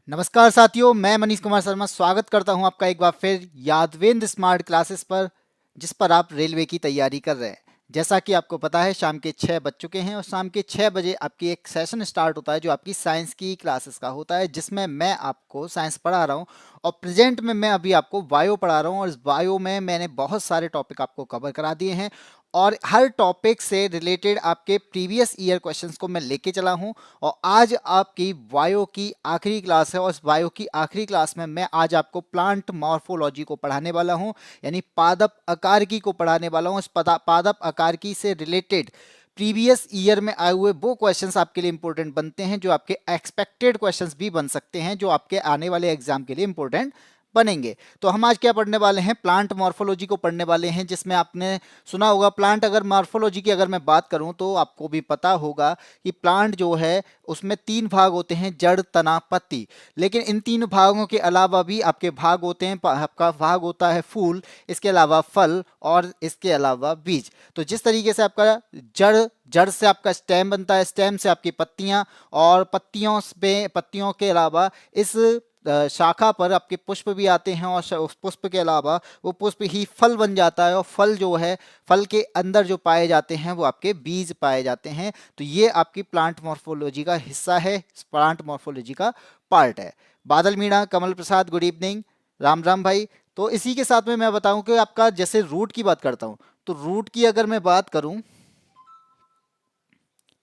नमस्कार साथियों, मैं मनीष कुमार शर्मा स्वागत करता हूं आपका एक बार फिर यादवेंद्र स्मार्ट क्लासेस पर, जिस पर आप रेलवे की तैयारी कर रहे हैं। जैसा कि आपको पता है, शाम के 6 बज चुके हैं और शाम के 6 बजे आपकी एक सेशन स्टार्ट होता है जो आपकी साइंस की क्लासेस का होता है, जिसमें मैं आपको साइंस पढ़ा रहा हूं। और प्रेजेंट में मैं अभी आपको बायो पढ़ा रहा हूं और इस बायो में मैंने बहुत सारे टॉपिक आपको कवर करा दिए हैं और हर टॉपिक से रिलेटेड आपके प्रीवियस ईयर क्वेश्चंस को मैं लेके चला हूं। और आज आपकी बायो की आखिरी क्लास है और इस बायो की आखिरी क्लास में मैं आज आपको प्लांट मॉर्फोलॉजी को पढ़ाने वाला हूं, यानी पादप आकारिकी को पढ़ाने वाला हूं। इस पादप आकारिकी से रिलेटेड प्रीवियस ईयर में आए हुए वो क्वेश्चंस आपके लिए इंपॉर्टेंट बनते हैं, जो आपके एक्सपेक्टेड क्वेश्चंस भी बन सकते हैं, जो आपके आने वाले एग्जाम के लिए इंपॉर्टेंट बनेंगे। तो हम आज क्या पढ़ने वाले हैं? प्लांट मॉर्फोलॉजी को पढ़ने वाले हैं, जिसमें आपने सुना होगा प्लांट, अगर मॉर्फोलॉजी की अगर मैं बात करूं तो आपको भी पता होगा कि प्लांट जो है उसमें 3 भाग होते हैं, जड़, तना, पत्ती। लेकिन इन 3 भागों के अलावा भी आपके भाग होते हैं। आपका भाग होता है फूल, इसके अलावा फल और इसके अलावा बीज। तो जिस तरीके से आपका जड़ जड़ से आपका स्टेम बनता है, स्टेम से आपकी पत्तियां, और पत्तियों के अलावा इस शाखा पर आपके पुष्प भी आते हैं और उस पुष्प के अलावा वो पुष्प ही फल बन जाता है और फल जो है, फल के अंदर जो पाए जाते हैं वो आपके बीज पाए जाते हैं। तो ये आपकी प्लांट मॉर्फोलॉजी का हिस्सा है, प्लांट मॉर्फोलॉजी का पार्ट है। बादल मीणा, कमल प्रसाद, गुड इवनिंग, राम राम भाई। तो इसी के साथ में मैं बताऊं कि आपका जैसे रूट की बात करता हूं, तो रूट की अगर मैं बात करूं,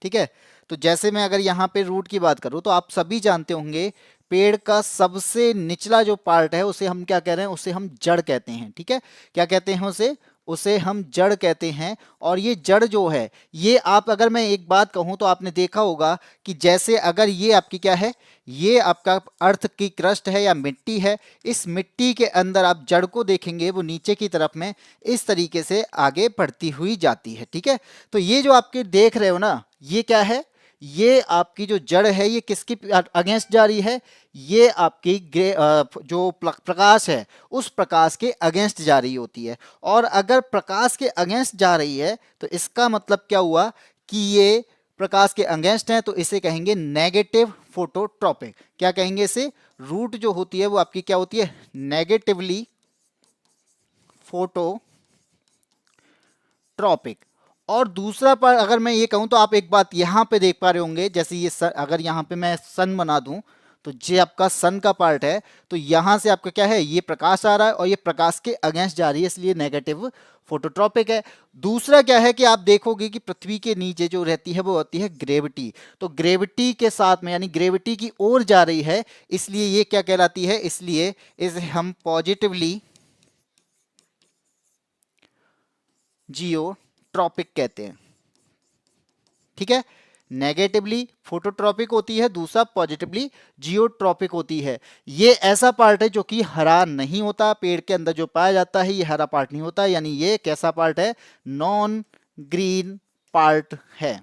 ठीक है, तो जैसे मैं अगर यहाँ पे रूट की बात करूँ तो आप सभी जानते होंगे पेड़ का सबसे निचला जो पार्ट है उसे हम क्या कह रहे हैं? उसे हम जड़ कहते हैं। ठीक है, क्या कहते हैं उसे? उसे हम जड़ कहते हैं। और ये जड़ जो है, ये आप, अगर मैं एक बात कहूँ तो आपने देखा होगा कि जैसे अगर ये आपकी क्या है, ये आपका अर्थ की क्रस्ट है या मिट्टी है, इस मिट्टी के अंदर आप जड़ को देखेंगे, वो नीचे की तरफ में इस तरीके से आगे बढ़ती हुई जाती है। ठीक है, तो ये जो आपके देख रहे हो ना, ये क्या है? ये आपकी जो जड़ है, ये किसकी अगेंस्ट जा रही है? ये आपकी जो प्रकाश है, उस प्रकाश के अगेंस्ट जा रही होती है। और अगर प्रकाश के अगेंस्ट जा रही है तो इसका मतलब क्या हुआ कि ये प्रकाश के अगेंस्ट है, तो इसे कहेंगे नेगेटिव फोटोट्रॉपिक। क्या कहेंगे इसे? रूट जो होती है वो आपकी क्या होती है? Negatively phototropic. और दूसरा पर अगर मैं ये कहूं तो आप एक बात यहां पे देख पा रहे होंगे, जैसे ये अगर यहां पे मैं सन बना दूं, तो ये आपका सन का पार्ट है। तो यहां से आपका क्या है? ये प्रकाश आ रहा है और ये प्रकाश के अगेंस्ट जा रही है, इसलिए नेगेटिव फोटोट्रॉपिक है। दूसरा क्या है कि आप देखोगे कि पृथ्वी के नीचे जो रहती है वो होती है ग्रेविटी। तो ग्रेविटी के साथ में, यानी ग्रेविटी की ओर जा रही है, इसलिए ये क्या कहलाती है? इसलिए इसे हम पॉजिटिवली जियोट्रॉपिक कहते हैं। ठीक है, नेगेटिवली फोटोट्रॉपिक होती है, दूसरा पॉजिटिवली जियोट्रॉपिक होती है। ये ऐसा पार्ट है जो कि हरा नहीं होता, पेड़ के अंदर जो पाया जाता है ये हरा पार्ट नहीं होता, यानी ये कैसा पार्ट है? नॉन ग्रीन पार्ट है।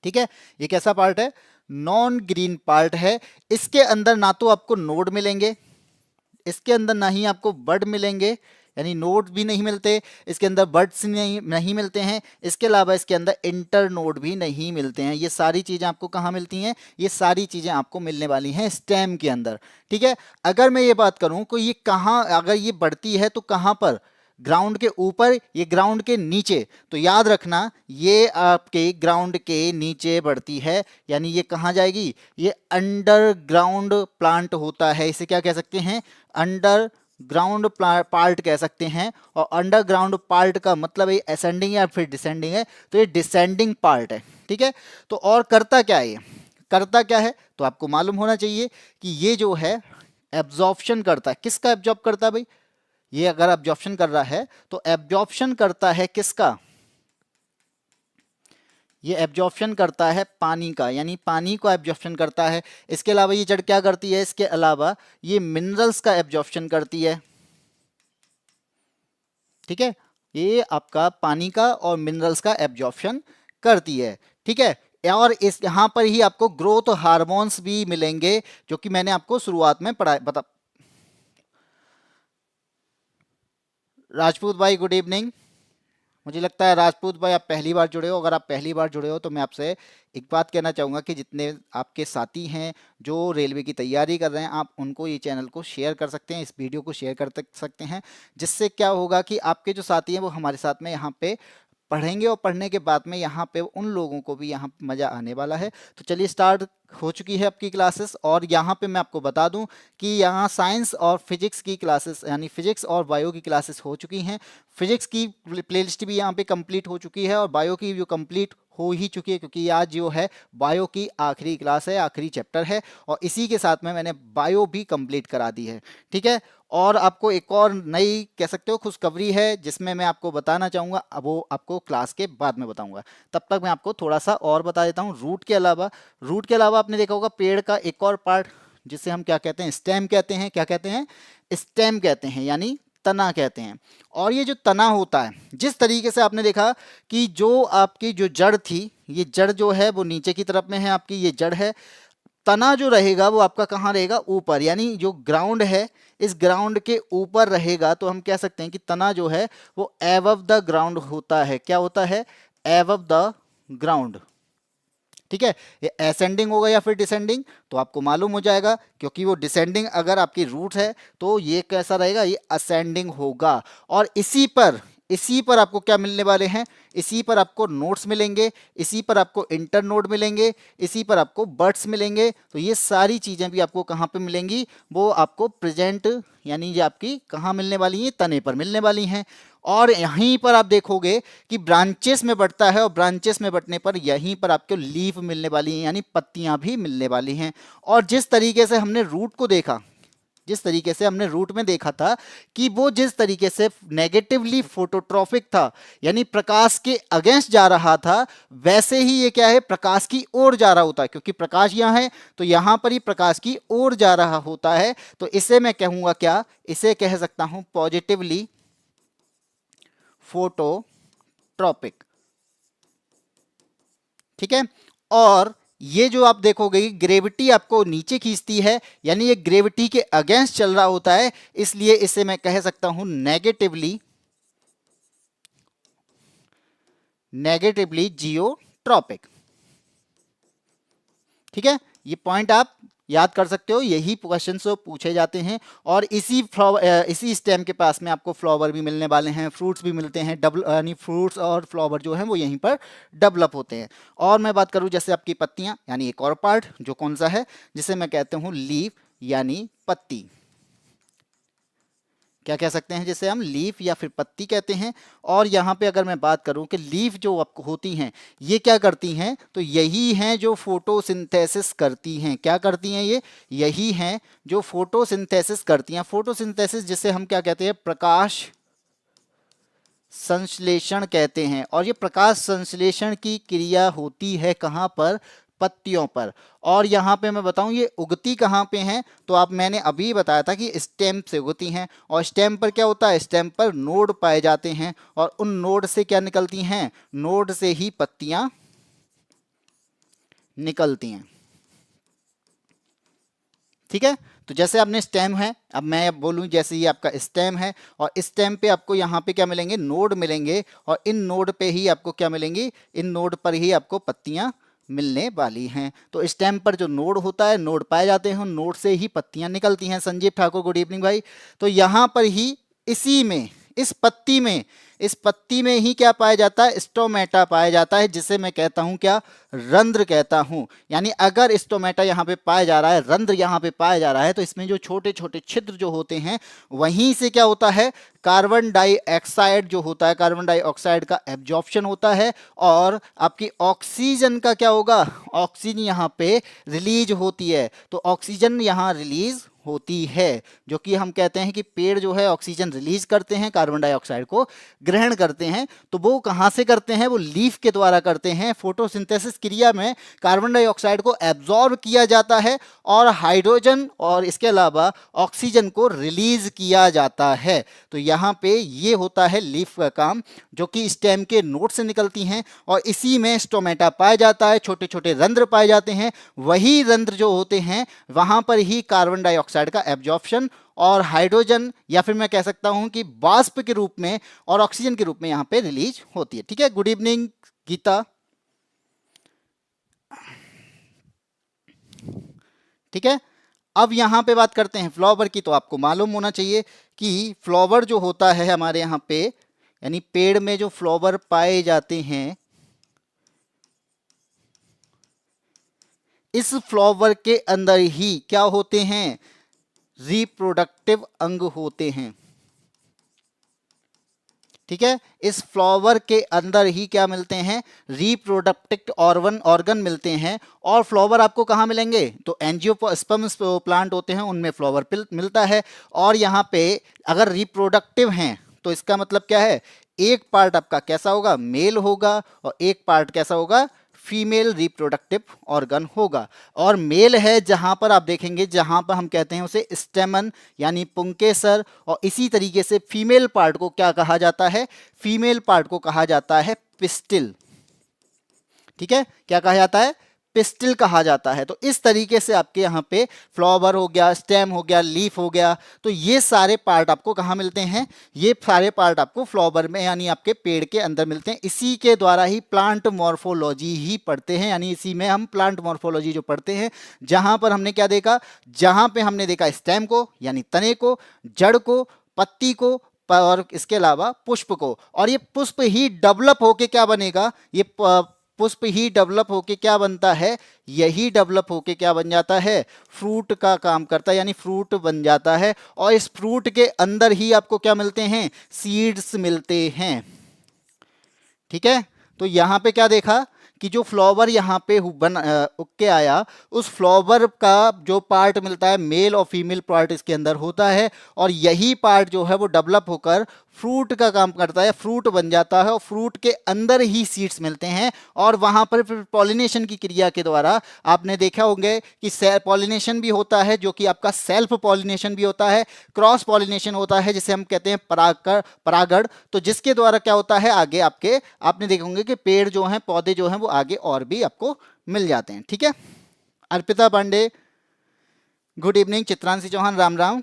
ठीक है, ये कैसा पार्ट है? नॉन ग्रीन पार्ट है। इसके अंदर ना तो आपको नोड मिलेंगे, इसके अंदर ना ही आपको बर्ड मिलेंगे, यानी नोड भी नहीं मिलते, इसके अंदर बर्ड्स नहीं मिलते हैं, इसके अलावा इसके अंदर इंटर नोड भी नहीं मिलते हैं। ये सारी चीज़ें आपको कहाँ मिलती हैं? ये सारी चीज़ें आपको मिलने वाली हैं स्टेम के अंदर। ठीक है, अगर मैं ये बात करूं कि ये कहाँ, अगर ये बढ़ती है तो कहाँ पर? ग्राउंड के ऊपर, ये ग्राउंड के नीचे। तो याद रखना, ये आपके ग्राउंड के नीचे बढ़ती है, यानी ये कहाँ जाएगी? ये अंडरग्राउंड प्लांट होता है, इसे क्या कह सकते हैं? अंडर ग्राउंड पार्ट कह सकते हैं। और अंडरग्राउंड पार्ट का मतलब है असेंडिंग या फिर डिसेंडिंग है, तो ये डिसेंडिंग पार्ट है। ठीक है, तो और करता क्या है? ये करता क्या है तो आपको मालूम होना चाहिए कि ये जो है एब्जॉर्प्शन करता है। किसका एब्जॉर्ब करता है भाई? ये अगर एब्जॉर्प्शन कर रहा है तो एब्जॉर्प्शन करता है किसका? ये एब्जॉर्प्शन करता है पानी का, यानी पानी को एब्जॉर्प्शन करता है। इसके अलावा ये जड़ क्या करती है? इसके अलावा ये मिनरल्स का एब्जॉर्प्शन करती है। ठीक है, ये आपका पानी का और मिनरल्स का एब्जॉर्प्शन करती है। ठीक है, और इस यहाँ पर ही आपको ग्रोथ हार्मोन्स भी मिलेंगे, जो कि मैंने आपको शुरुआत में पढ़ा बता। राजपूत भाई गुड इवनिंग, मुझे लगता है राजपूत भाई आप पहली बार जुड़े हो। अगर आप पहली बार जुड़े हो तो मैं आपसे एक बात कहना चाहूँगा कि जितने आपके साथी हैं जो रेलवे की तैयारी कर रहे हैं, आप उनको ये चैनल को शेयर कर सकते हैं, इस वीडियो को शेयर कर सकते हैं। जिससे क्या होगा कि आपके जो साथी हैं वो हमारे साथ में यहाँ पे पढ़ेंगे और पढ़ने के बाद में यहाँ पे उन लोगों को भी यहाँ मज़ा आने वाला है। तो चलिए स्टार्ट हो चुकी है आपकी क्लासेस। और यहाँ पे मैं आपको बता दूं कि यहाँ साइंस और फिजिक्स की क्लासेस यानी फिजिक्स और बायो की क्लासेस हो चुकी हैं। फिजिक्स की प्लेलिस्ट भी यहाँ पे कंप्लीट हो चुकी है और बायो की जो कंप्लीट हो ही चुकी है, क्योंकि आज जो है बायो की आखिरी क्लास है, आखिरी चैप्टर है और इसी के साथ में मैंने बायो भी कंप्लीट करा दी है। ठीक है। और आपको एक और नई कह सकते हो खुशखबरी है जिसमें मैं आपको बताना चाहूँगा, अब वो आपको क्लास के बाद में बताऊँगा। तब तक मैं आपको थोड़ा सा और बता देता हूँ। रूट के अलावा आपने देखा होगा पेड़ का एक और पार्ट जिसे हम क्या कहते हैं, स्टेम कहते हैं। क्या कहते हैं? स्टेम कहते हैं, यानी तना कहते हैं। और ये जो तना होता है, जिस तरीके से आपने देखा कि जो आपकी जो जड़ थी, ये जड़ जो है वो नीचे की तरफ में है, आपकी ये जड़ है। तना जो रहेगा वो आपका कहाँ रहेगा? ऊपर, यानी जो ग्राउंड है इस ग्राउंड के ऊपर रहेगा। तो हम कह सकते हैं कि तना जो है वो एबव द ग्राउंड होता है। क्या होता है? Above the ground. ठीक है। ये असेंडिंग होगा या फिर डिसेंडिंग तो आपको मालूम हो जाएगा, क्योंकि वो डिसेंडिंग अगर आपकी रूट है तो ये कैसा रहेगा? ये असेंडिंग होगा। और इसी पर आपको क्या मिलने वाले हैं? इसी पर आपको नोट्स मिलेंगे, इसी पर आपको इंटर नोड मिलेंगे, इसी पर आपको बर्ड्स मिलेंगे। तो ये सारी चीज़ें भी आपको कहाँ पे मिलेंगी? वो आपको प्रेजेंट यानी ये आपकी कहाँ मिलने वाली हैं? तने पर मिलने वाली हैं। और यहीं पर आप देखोगे कि ब्रांचेस में बढ़ता है और ब्रांचेस में बढ़ने पर यहीं पर आपको लीफ मिलने वाली हैं, यानी पत्तियां भी मिलने वाली हैं। और जिस तरीके से हमने रूट को देखा, जिस तरीके से हमने रूट में देखा था कि वो जिस तरीके से नेगेटिवली फोटोट्रॉपिक था, यानी प्रकाश के अगेंस्ट जा रहा था, वैसे ही ये क्या है? प्रकाश की ओर जा रहा होता है। क्योंकि प्रकाश यहाँ है तो यहाँ पर ही प्रकाश की ओर जा रहा होता है। तो इसे मैं कहूँगा क्या? इसे कह सकता हूँ पॉजिटिवली फोटोट्रॉपिक। ठीक है। और ये जो आप देखोगे ग्रेविटी आपको नीचे खींचती है, यानी ये ग्रेविटी के अगेंस्ट चल रहा होता है, इसलिए इसे मैं कह सकता हूं नेगेटिवली जियोट्रॉपिक। ठीक है। ये पॉइंट आप याद कर सकते हो, यही क्वेश्चन पूछे जाते हैं। और इसी स्टेम के पास में आपको फ्लावर भी मिलने वाले हैं, फ्रूट्स भी मिलते हैं। यानी फ्रूट्स और फ्लावर जो हैं वो यहीं पर डेवलप होते हैं। और मैं बात करूं जैसे आपकी पत्तियां, यानी एक और पार्ट जो कौन सा है, जिसे मैं कहता हूं लीफ यानी पत्ती। क्या कह सकते हैं? जैसे हम लीफ या फिर पत्ती कहते हैं। और यहाँ पे अगर मैं बात करूँ कि लीफ जो आपको होती हैं ये क्या करती हैं? तो यही हैं जो फोटोसिंथेसिस करती हैं। क्या करती हैं? ये यही हैं जो फोटोसिंथेसिस करती हैं। फोटोसिंथेसिस जिसे हम क्या कहते हैं? प्रकाश संश्लेषण कहते हैं। और ये प्रकाश संश्लेषण की क्रिया होती है कहाँ पर? पत्तियों पर। और यहाँ पे मैं बताऊं ये उगती कहाँ पे हैं? तो आप मैंने अभी बताया था कि स्टेम से उगती हैं। और स्टेम पर क्या होता है? स्टेम पर नोड पाए जाते हैं और उन नोड से क्या निकलती हैं? नोड से ही पत्तियां निकलती हैं। ठीक है। तो जैसे आपने स्टेम है, अब मैं बोलूं जैसे ये आपका स्टेम है और स्टेम पे आपको यहाँ पे क्या मिलेंगे? नोड मिलेंगे। और इन नोड पे ही आपको क्या मिलेंगी? इन नोड पर ही आपको पत्तियां मिलने वाली हैं। तो स्टेम पर जो नोड होता है, नोड पाए जाते हैं, उन नोड से ही पत्तियां निकलती हैं। संजीव ठाकुर गुड इवनिंग भाई। तो यहाँ पर ही इसी में इस पत्ती में ही क्या पाया जाता है? स्टोमेटा पाया जाता है, जिसे मैं कहता हूं क्या? रंध्र कहता हूं। यानी अगर स्टोमेटा यहाँ पे पाया जा रहा है, रंध्र यहाँ पे पाया जा रहा है, तो इसमें जो छोटे छोटे छिद्र जो होते हैं वहीं से क्या होता है? कार्बन डाइऑक्साइड जो होता है, कार्बन डाइऑक्साइड का एब्जॉर्प्शन होता है और आपकी ऑक्सीजन का क्या होगा? ऑक्सीजन यहाँ पे रिलीज होती है। तो ऑक्सीजन यहाँ रिलीज होती है, जो कि हम कहते हैं कि पेड़ जो है ऑक्सीजन रिलीज करते हैं, कार्बन डाइऑक्साइड को ग्रहण करते हैं। तो वो कहाँ से करते हैं? वो लीफ के द्वारा करते हैं। फोटोसिंथेसिस क्रिया में कार्बन डाइऑक्साइड को एब्जॉर्ब किया जाता है और हाइड्रोजन और इसके अलावा ऑक्सीजन को रिलीज किया जाता है। तो यहाँ पे ये होता है लीफ का काम, जो कि स्टेम के नोड से निकलती हैं और इसी में स्टोमेटा पाया जाता है, छोटे छोटे रंध्र पाए जाते हैं। वही रंध्र जो होते हैं वहां पर ही कार्बन डाइऑक्साइड का एब्जॉर्प्शन और हाइड्रोजन या फिर मैं कह सकता हूं कि वाष्प के रूप में और ऑक्सीजन के रूप में यहाँ पे रिलीज होती है। ठीक है, गुड इवनिंग गीता। ठीक है, अब यहाँ पे बात करते हैं फ्लावर की। तो आपको मालूम होना चाहिए कि फ्लावर जो होता है हमारे यहाँ पे, यानी पेड़ में जो फ्लावर पाए जाते हैं, इस फ्लावर के अंदर ही क्या होते हैं, रिप्रोडक्टिव अंग होते हैं। ठीक है, इस फ्लावर के अंदर ही क्या मिलते हैं, रिप्रोडक्टिव ऑर्गन मिलते हैं। और फ्लावर आपको कहाँ मिलेंगे, तो एंजियोस्पर्म्स प्लांट होते हैं उनमें फ्लावर मिलता है। और यहाँ पे अगर रिप्रोडक्टिव हैं तो इसका मतलब क्या है, एक पार्ट आपका कैसा होगा, मेल होगा, और एक पार्ट कैसा होगा, फीमेल रिप्रोडक्टिव ऑर्गन होगा। और मेल है जहां पर आप देखेंगे, जहां पर हम कहते हैं उसे स्टेमन यानी पुंकेसर। और इसी तरीके से फीमेल पार्ट को क्या कहा जाता है, फीमेल पार्ट को कहा जाता है पिस्टिल। ठीक है, क्या कहा जाता है, पिस्टिल कहा जाता है। तो इस तरीके से आपके यहाँ पे फ्लावर हो गया, स्टेम हो गया, लीफ हो गया, तो ये सारे पार्ट आपको कहाँ मिलते हैं, ये सारे पार्ट आपको फ्लावर में यानी आपके पेड़ के अंदर मिलते हैं। इसी के द्वारा ही प्लांट मॉर्फोलॉजी ही पढ़ते हैं, यानी इसी में हम प्लांट मॉर्फोलॉजी जो पढ़ते हैं, जहां पर हमने क्या देखा, जहां पे हमने देखा स्टेम को यानी तने को, जड़ को, पत्ती को, और इसके अलावा पुष्प को। और ये पुष्प ही डेवलप होके क्या बनेगा, ये पुष्प ही डेवलप होके क्या बनता है, यही डेवलप होके क्या बन जाता है, फ्रूट का काम करता है, यानी फ्रूट बन जाता है। और इस फ्रूट के अंदर ही आपको क्या मिलते हैं, सीड्स मिलते हैं। ठीक है, तो यहाँ पे क्या देखा कि जो फ्लावर यहाँ पे उग के आया, उस फ्लावर का जो पार्ट मिलता है, मेल और फीमेल पार्ट इसके अंदर होता है, और यही पार्ट जो है वो डेवलप होकर फ्रूट का काम करता है, फ्रूट बन जाता है, और फ्रूट के अंदर ही सीड्स मिलते हैं। और वहाँ पर फिर पॉलिनेशन की क्रिया के द्वारा आपने देखा होंगे कि पॉलिनेशन भी होता है, जो कि आपका सेल्फ पॉलिनेशन भी होता है, क्रॉस पॉलिनेशन होता है जिसे हम कहते हैं परागण। तो जिसके द्वारा क्या होता है, आगे आपके आपने देखे होंगे कि पेड़ जो हैं, पौधे जो हैं, वो आगे और भी आपको मिल जाते हैं। ठीक है, अर्पिता पांडे गुड इवनिंग, चित्रांशी चौहान राम राम।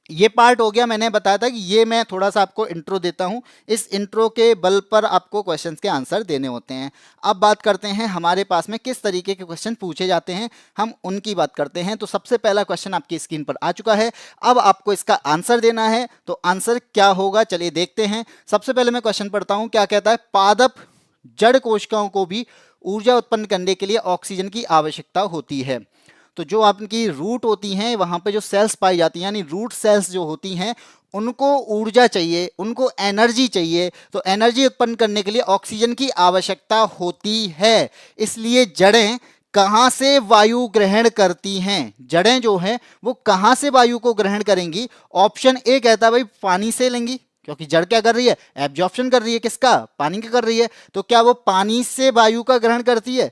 ये पार्ट हो गया, मैंने बताया था कि ये मैं थोड़ा सा आपको इंट्रो देता हूं, इस इंट्रो के बल पर आपको क्वेश्चंस के आंसर देने होते हैं। अब बात करते हैं हमारे पास में किस तरीके के क्वेश्चन पूछे जाते हैं, हम उनकी बात करते हैं। तो सबसे पहला क्वेश्चन आपकी स्क्रीन पर आ चुका है, अब आपको इसका आंसर देना है। तो आंसर क्या होगा, चलिए देखते हैं। सबसे पहले मैं क्वेश्चन पढ़ता हूं, क्या कहता है, पादप जड़ कोशिकाओं को भी ऊर्जा उत्पन्न करने के लिए ऑक्सीजन की आवश्यकता होती है। तो जो आपकी रूट होती हैं, वहाँ पे जो सेल्स पाई जाती हैं, यानी रूट सेल्स जो होती हैं, उनको ऊर्जा चाहिए, उनको एनर्जी चाहिए। तो एनर्जी उत्पन्न करने के लिए ऑक्सीजन की आवश्यकता होती है। इसलिए जड़ें कहाँ से वायु ग्रहण करती हैं, जड़ें जो हैं वो कहाँ से वायु को ग्रहण करेंगी। ऑप्शन ए कहता है भाई पानी से लेंगी, क्योंकि जड़ क्या कर रही है, एब्जॉर्प्शन कर रही है, किसका, पानी का कर रही है। तो क्या वो पानी से वायु का ग्रहण करती है।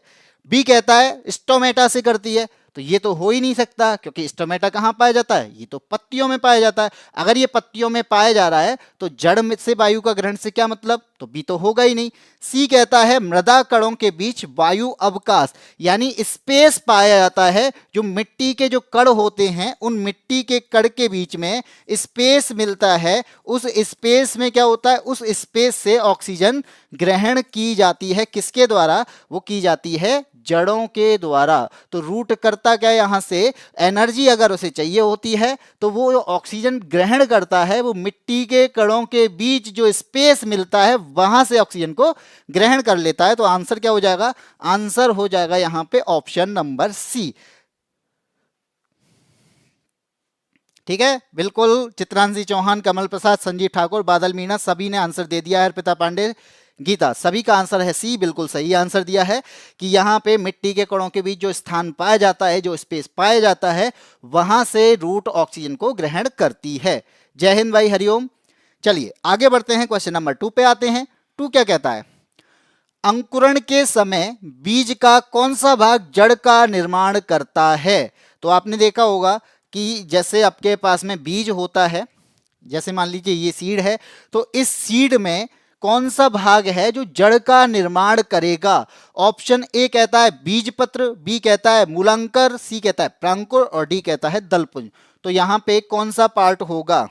बी कहता है स्टोमेटा से करती है। तो ये तो हो ही नहीं सकता, क्योंकि स्टोमेटा कहाँ पाया जाता है, ये तो पत्तियों में पाया जाता है। अगर ये पत्तियों में पाया जा रहा है तो जड़ में से वायु का ग्रहण से क्या मतलब, तो बी तो होगा ही नहीं। सी कहता है मृदा कणों के बीच वायु अवकाश यानी स्पेस पाया जाता है। जो मिट्टी के जो कण होते हैं, उन मिट्टी के कण के बीच में स्पेस मिलता है। उस स्पेस में क्या होता है, उस स्पेस से ऑक्सीजन ग्रहण की जाती है, किसके द्वारा, वो की जाती है जड़ों के द्वारा। तो रूट करता क्या, यहां से एनर्जी अगर उसे चाहिए होती है तो वो ऑक्सीजन ग्रहण करता है, वो मिट्टी के कणों के बीच जो स्पेस मिलता है वहां से ऑक्सीजन को ग्रहण कर लेता है। तो आंसर क्या हो जाएगा, आंसर हो जाएगा यहां पे ऑप्शन नंबर सी। ठीक है, बिल्कुल चित्रांशी चौहान, कमल प्रसाद, संजीव ठाकुर, बादल मीणा सभी ने आंसर दे दिया है। अर्पिता पांडे, गीता, सभी का आंसर है सी, बिल्कुल सही आंसर दिया है कि यहाँ पे मिट्टी के कणों के बीच जो स्थान पाया जाता है, जो स्पेस पाया जाता है, वहां से रूट ऑक्सीजन को ग्रहण करती है। जय हिंद भाई, हरिओम। चलिए आगे बढ़ते हैं, क्वेश्चन नंबर 2 पे आते हैं। 2 क्या कहता है, अंकुरण के समय बीज का कौन सा भाग जड़ का निर्माण करता है। तो आपने देखा होगा कि जैसे आपके पास में बीज होता है, जैसे मान लीजिए ये सीड है, तो इस सीड में कौन सा भाग है जो जड़ का निर्माण करेगा। ऑप्शन ए कहता है बीजपत्र, बी कहता है मूलांकर, सी कहता है प्रांकुर, और डी कहता है दलपुंज। तो यहां पे कौन सा पार्ट होगा?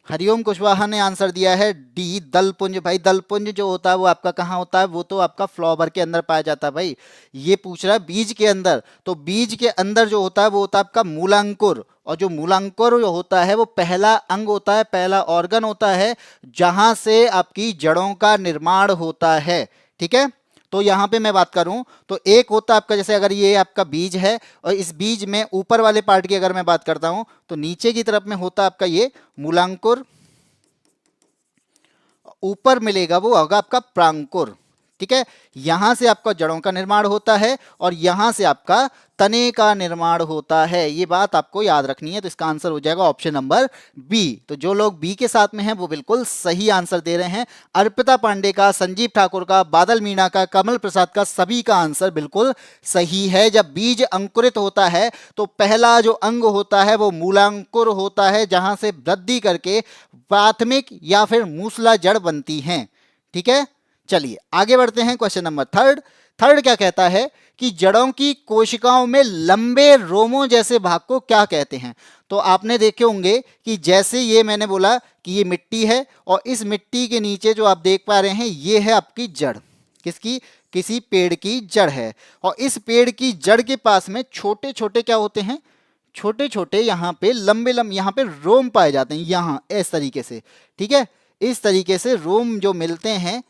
हरिओम कुशवाहा ने आंसर दिया है डी, दलपुंज। भाई दलपुंज जो होता है वो आपका कहाँ होता है? वो तो आपका फ्लावर के अंदर पाया जाता है भाई। ये पूछ रहा है बीज के अंदर, तो बीज के अंदर जो होता है वो होता है आपका मूलांकुर। और जो मूलांकुर जो होता है वो पहला अंग होता है, पहला ऑर्गन होता है जहां से आपकी जड़ों का निर्माण होता है। ठीक है, तो यहां पे मैं बात करूं तो एक होता है आपका, जैसे अगर ये आपका बीज है और इस बीज में ऊपर वाले पार्ट की अगर मैं बात करता हूं तो नीचे की तरफ में होता है आपका ये मूलांकुर, ऊपर मिलेगा वो होगा आपका प्रांकुर। ठीक है, यहां से आपका जड़ों का निर्माण होता है और यहां से आपका तने का निर्माण होता है। ये बात आपको याद रखनी है। तो इसका आंसर हो जाएगा ऑप्शन नंबर बी। तो जो लोग बी के साथ में हैं वो बिल्कुल सही आंसर दे रहे हैं। अर्पिता पांडे का, संजीव ठाकुर का, बादल मीणा का, कमल प्रसाद का, सभी का आंसर बिल्कुल सही है। जब बीज अंकुरित होता है तो पहला जो अंग होता है वो मूलांकुर होता है, जहां से वृद्धि करके प्राथमिक या फिर मूसला जड़ बनती हैं। ठीक है, चलिए आगे बढ़ते हैं। Question number third. थर्ड क्या कहता है कि जड़ों की कोशिकाओं में लंबे रोमों जैसे भाग को क्या कहते हैं? तो आपने देखे होंगे कि जैसे ये मैंने बोला कि ये मिट्टी है और इस मिट्टी के नीचे जो आप देख पा रहे हैं ये है आपकी जड़। किसकी? किसी पेड़ की जड़ है। और इस पेड़ की जड़ के पास में छोटे छोटे क्या होते हैं? छोटे छोटे यहाँ पे लंबे लंबे यहाँ पे रोम पाए जाते हैं, यहाँ इस तरीके से। ठीक है, इस तरीके से रोम जो मिलते हैं,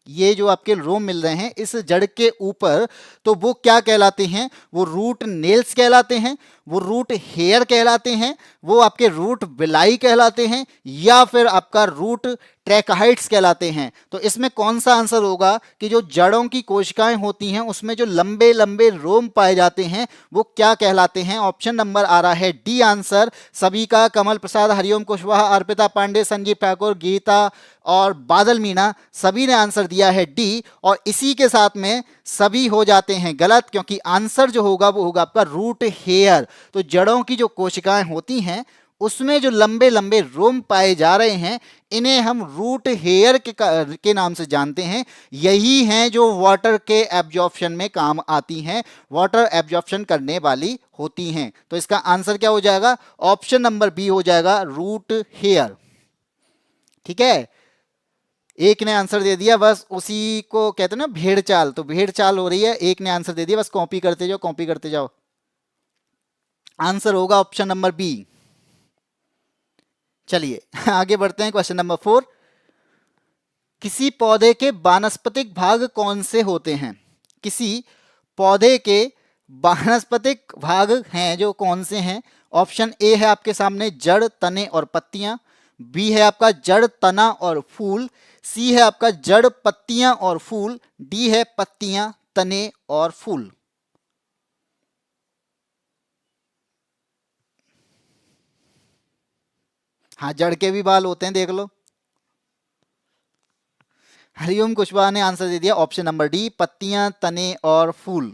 ये जो आपके रोम मिल रहे हैं इस जड़ के ऊपर, तो वो क्या कहलाते हैं? वो रूट नेल्स कहलाते हैं, वो रूट हेयर कहलाते हैं, वो आपके रूट विलाई कहलाते हैं, या फिर आपका रूट ट्रैकाहाइट्स कहलाते हैं। तो इसमें कौन सा आंसर होगा कि जो जड़ों की कोशिकाएं होती हैं उसमें जो लंबे लंबे रोम पाए जाते हैं वो क्या कहलाते हैं? ऑप्शन नंबर आ रहा है डी आंसर। सभी का, कमल प्रसाद, हरिओम कुशवाहा, अर्पिता पांडे, संजीव ठाकुर, गीता और बादल मीणा, सभी ने आंसर दिया है डी। और इसी के साथ में सभी हो जाते हैं गलत, क्योंकि आंसर जो होगा वो होगा आपका रूट हेयर। तो जड़ों की जो कोशिकाएं होती हैं उसमें जो लंबे लंबे रोम पाए जा रहे हैं इन्हें हम रूट हेयर के नाम से जानते हैं। यही हैं जो वाटर के एब्जॉर्प्शन में काम आती हैं, वाटर एब्जॉर्प्शन करने वाली होती हैं। तो इसका आंसर क्या हो जाएगा? ऑप्शन नंबर बी हो जाएगा, रूट हेयर। ठीक है, एक ने आंसर दे दिया, बस उसी को कहते हैं ना भेड़ चाल, तो भेड़ चाल हो रही है। एक ने आंसर दे दिया, बस कॉपी करते जाओ, कॉपी करते जाओ। आंसर होगा ऑप्शन नंबर बी। चलिए आगे बढ़ते हैं। Question number 4। किसी पौधे के वानस्पतिक भाग कौन से होते हैं? किसी पौधे के वानस्पतिक भाग हैं जो कौन से हैं? ऑप्शन ए है आपके सामने जड़, तने और पत्तियां। बी है आपका जड़, तना और फूल। सी है आपका जड़, पत्तियां और फूल। डी है पत्तियां, तने और फूल। हाँ, जड़ के भी बाल होते हैं, देख लो। हरिओम कुशवाहा ने आंसर दे दिया ऑप्शन नंबर डी, पत्तियां, तने और फूल।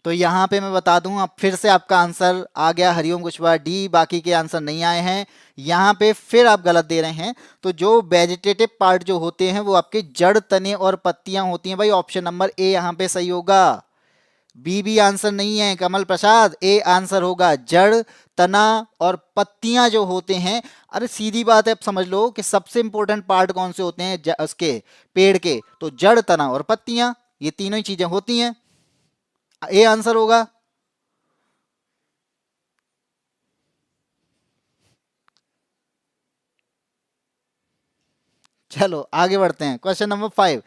तो यहाँ पे मैं बता दूं, अब फिर से आपका आंसर आ गया हरिओम कुशवाहा डी, बाकी के आंसर नहीं आए हैं। यहाँ पे फिर आप गलत दे रहे हैं। तो जो वेजिटेटिव पार्ट जो होते हैं वो आपके जड़, तने और पत्तियां होती हैं भाई। ऑप्शन नंबर ए यहाँ पे सही होगा। बी भी आंसर नहीं है कमल प्रसाद, ए आंसर होगा। जड़, तना और पत्तियां जो होते हैं, अरे सीधी बात है, अब समझ लो कि सबसे इंपॉर्टेंट पार्ट कौन से होते हैं उसके पेड़ के? तो जड़, तना और पत्तियां, ये तीनों ही चीजें होती हैं। ए आंसर होगा। चलो आगे बढ़ते हैं। Question number 5।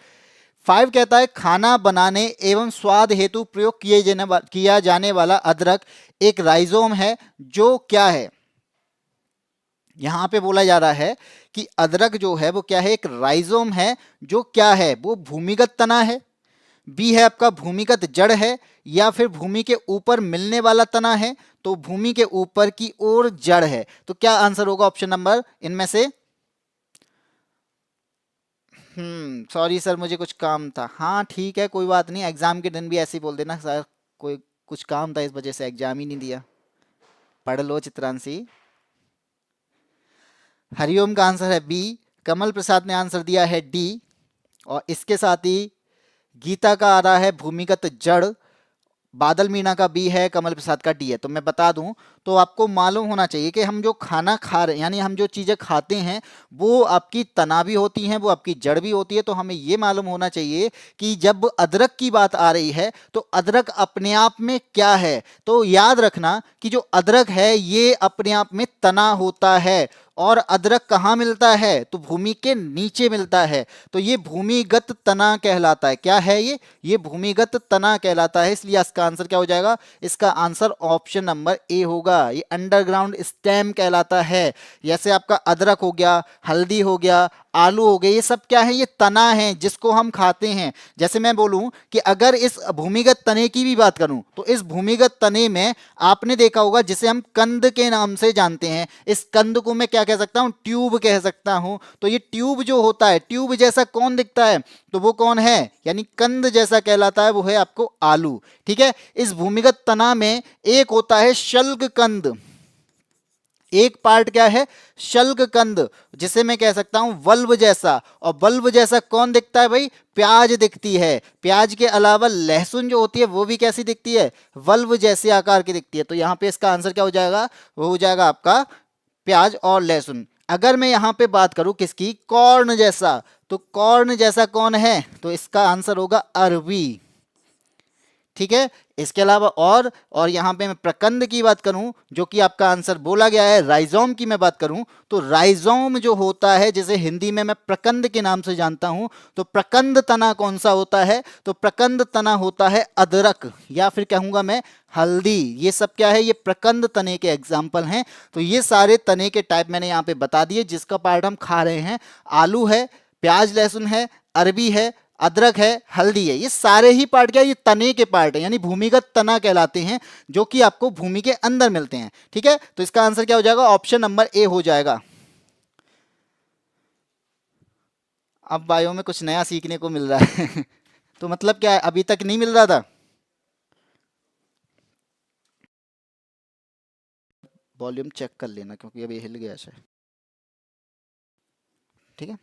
5 कहता है खाना बनाने एवं स्वाद हेतु प्रयोग किया जाने वाला अदरक एक राइजोम है जो क्या है? यहां पे बोला जा रहा है कि अदरक जो है वो क्या है? एक राइजोम है जो क्या है? वो भूमिगत तना है, बी है आपका भूमिगत जड़ है, या फिर भूमि के ऊपर मिलने वाला तना है। तो भूमि के ऊपर की ओर जड़ है। तो क्या आंसर होगा ऑप्शन नंबर इनमें से? सॉरी सर, मुझे कुछ काम था। हाँ ठीक है, कोई बात नहीं, एग्जाम के दिन भी ऐसे ही बोल देना सर, कोई कुछ काम था इस वजह से एग्जाम ही नहीं दिया। पढ़ लो चित्रांशी। हरिओम का आंसर है बी, कमल प्रसाद ने आंसर दिया है डी, और इसके साथ ही गीता का आ रहा है भूमिगत जड़, बादल मीना का बी है, कमल प्रसाद का डी है। तो मैं बता दूं, तो आपको मालूम होना चाहिए कि हम जो खाना खा रहे हैं, यानी हम जो चीज़ें खाते हैं, वो आपकी तना भी होती हैं, वो आपकी जड़ भी होती है। तो हमें ये मालूम होना चाहिए कि जब अदरक की बात आ रही है तो अदरक अपने आप में क्या है। तो याद रखना कि जो अदरक है ये अपने आप में तना होता है, और अदरक कहाँ मिलता है, तो भूमि के नीचे मिलता है। तो ये भूमिगत तना कहलाता है। क्या है ये भूमिगत तना कहलाता है। इसलिए इसका आंसर क्या हो जाएगा, इसका आंसर ऑप्शन नंबर ए होगा। ये अंडरग्राउंड स्टेम कहलाता है। जैसे आपका अदरक हो गया, हल्दी हो गया, आलू हो गए, ये सब क्या है, ये तना है जिसको हम खाते हैं। जैसे मैं बोलूं कि अगर इस भूमिगत तने की भी बात करूं, तो इस भूमिगत तने में आपने देखा होगा जिसे हम कंद के नाम से जानते हैं। इस कंद को मैं क्या कह सकता हूं, ट्यूब कह सकता हूं। तो ये ट्यूब जो होता है, ट्यूब जैसा कौन दिखता है, तो वो कौन है, यानी कंद जैसा कहलाता है, वो है आपको आलू। ठीक है। इस भूमिगत तना में एक होता है शल्क कंद, एक पार्ट क्या है, शल्क कंद, जिसे मैं कह सकता हूं वल्ब जैसा। और वल्ब जैसा कौन दिखता है भाई, प्याज दिखती है। प्याज के अलावा लहसुन जो होती है वो भी कैसी दिखती है, वल्ब जैसे आकार की दिखती है। तो यहां पे इसका आंसर क्या हो जाएगा, वो हो जाएगा आपका प्याज और लहसुन। अगर मैं यहां पे बात करूं किसकी, कॉर्न जैसा, तो कॉर्न जैसा कौन है, तो इसका आंसर होगा अरबी। ठीक है। इसके अलावा और यहां पे मैं प्रकंद की बात करूं, जो कि आपका आंसर बोला गया है। राइजोम की मैं बात करूं, तो राइजोम जो होता है, जिसे हिंदी में मैं प्रकंद के नाम से जानता हूं, तो प्रकंद तना कौन सा होता है, तो प्रकंद तना होता है अदरक, या फिर कहूंगा मैं हल्दी। ये सब क्या है, ये प्रकंद तने के एग्जाम्पल हैं। तो ये सारे तने के टाइप मैंने यहाँ पे बता दिए, जिसका पार्ट हम खा रहे हैं। आलू है, प्याज लहसुन है, अरबी है, अदरक है, हल्दी है। ये सारे ही पार्ट क्या है, ये तने के पार्ट है, यानी भूमिगत तना कहलाते हैं, जो कि आपको भूमि के अंदर मिलते हैं। ठीक है। तो इसका आंसर क्या हो जाएगा, ऑप्शन नंबर ए हो जाएगा। अब बायो में कुछ नया सीखने को मिल रहा है तो मतलब क्या है, अभी तक नहीं मिल रहा था। वॉल्यूम चेक कर लेना, क्योंकि अभी हिल गया शायद। ठीक है।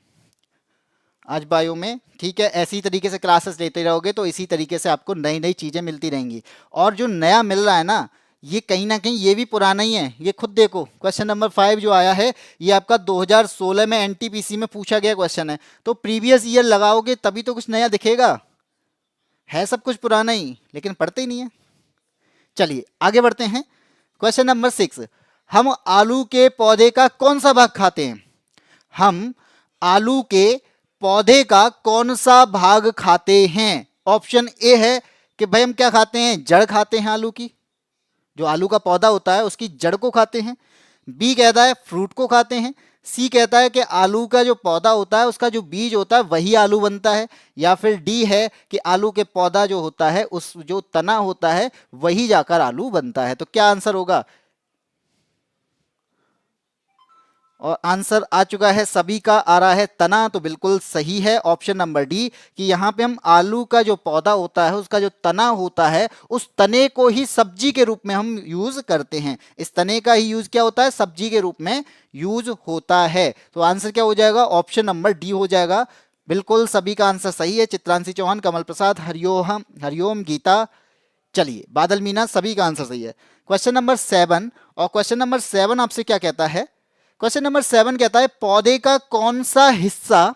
आज बायो में, ठीक है, ऐसी तरीके से क्लासेस लेते रहोगे तो इसी तरीके से आपको नई नई चीज़ें मिलती रहेंगी। और जो नया मिल रहा है ना, ये कहीं ना कहीं ये भी पुराना ही है। ये खुद देखो, क्वेश्चन नंबर 5 जो आया है, ये आपका 2016 में एनटीपीसी में पूछा गया क्वेश्चन है। तो प्रीवियस ईयर लगाओगे तभी तो कुछ नया दिखेगा। है सब कुछ पुराना ही, लेकिन पढ़ते ही नहीं है। चलिए आगे बढ़ते हैं। क्वेश्चन नंबर 6, हम आलू के पौधे का कौन सा भाग खाते हैं। हम आलू के पौधे का कौन सा भाग खाते हैं। ऑप्शन ए है कि भाई हम क्या खाते हैं, जड़ खाते हैं आलू की, जो आलू का पौधा होता है उसकी जड़ को खाते हैं। बी कहता है फ्रूट को खाते हैं। सी कहता है कि आलू का जो पौधा होता है उसका जो बीज होता है वही आलू बनता है। या फिर डी है कि आलू के पौधा जो होता है, उस जो तना होता है वही जाकर आलू बनता है। तो क्या आंसर होगा, और आंसर आ चुका है सभी का, आ रहा है तना। तो बिल्कुल सही है ऑप्शन नंबर डी, कि यहाँ पे हम आलू का जो पौधा होता है उसका जो तना होता है, उस तने को ही सब्जी के रूप में हम यूज करते हैं। इस तने का ही यूज क्या होता है, सब्जी के रूप में यूज होता है। तो आंसर क्या हो जाएगा, ऑप्शन नंबर डी हो जाएगा। बिल्कुल सभी का आंसर सही है। चित्रांशी चौहान, कमल प्रसाद, हरिओम हरिओम, गीता, चलिए बादल मीना, सभी का आंसर सही है। क्वेश्चन नंबर 7, और क्वेश्चन नंबर 7 आपसे क्या कहता है, क्वेश्चन नंबर 7 कहता है पौधे का कौन सा हिस्सा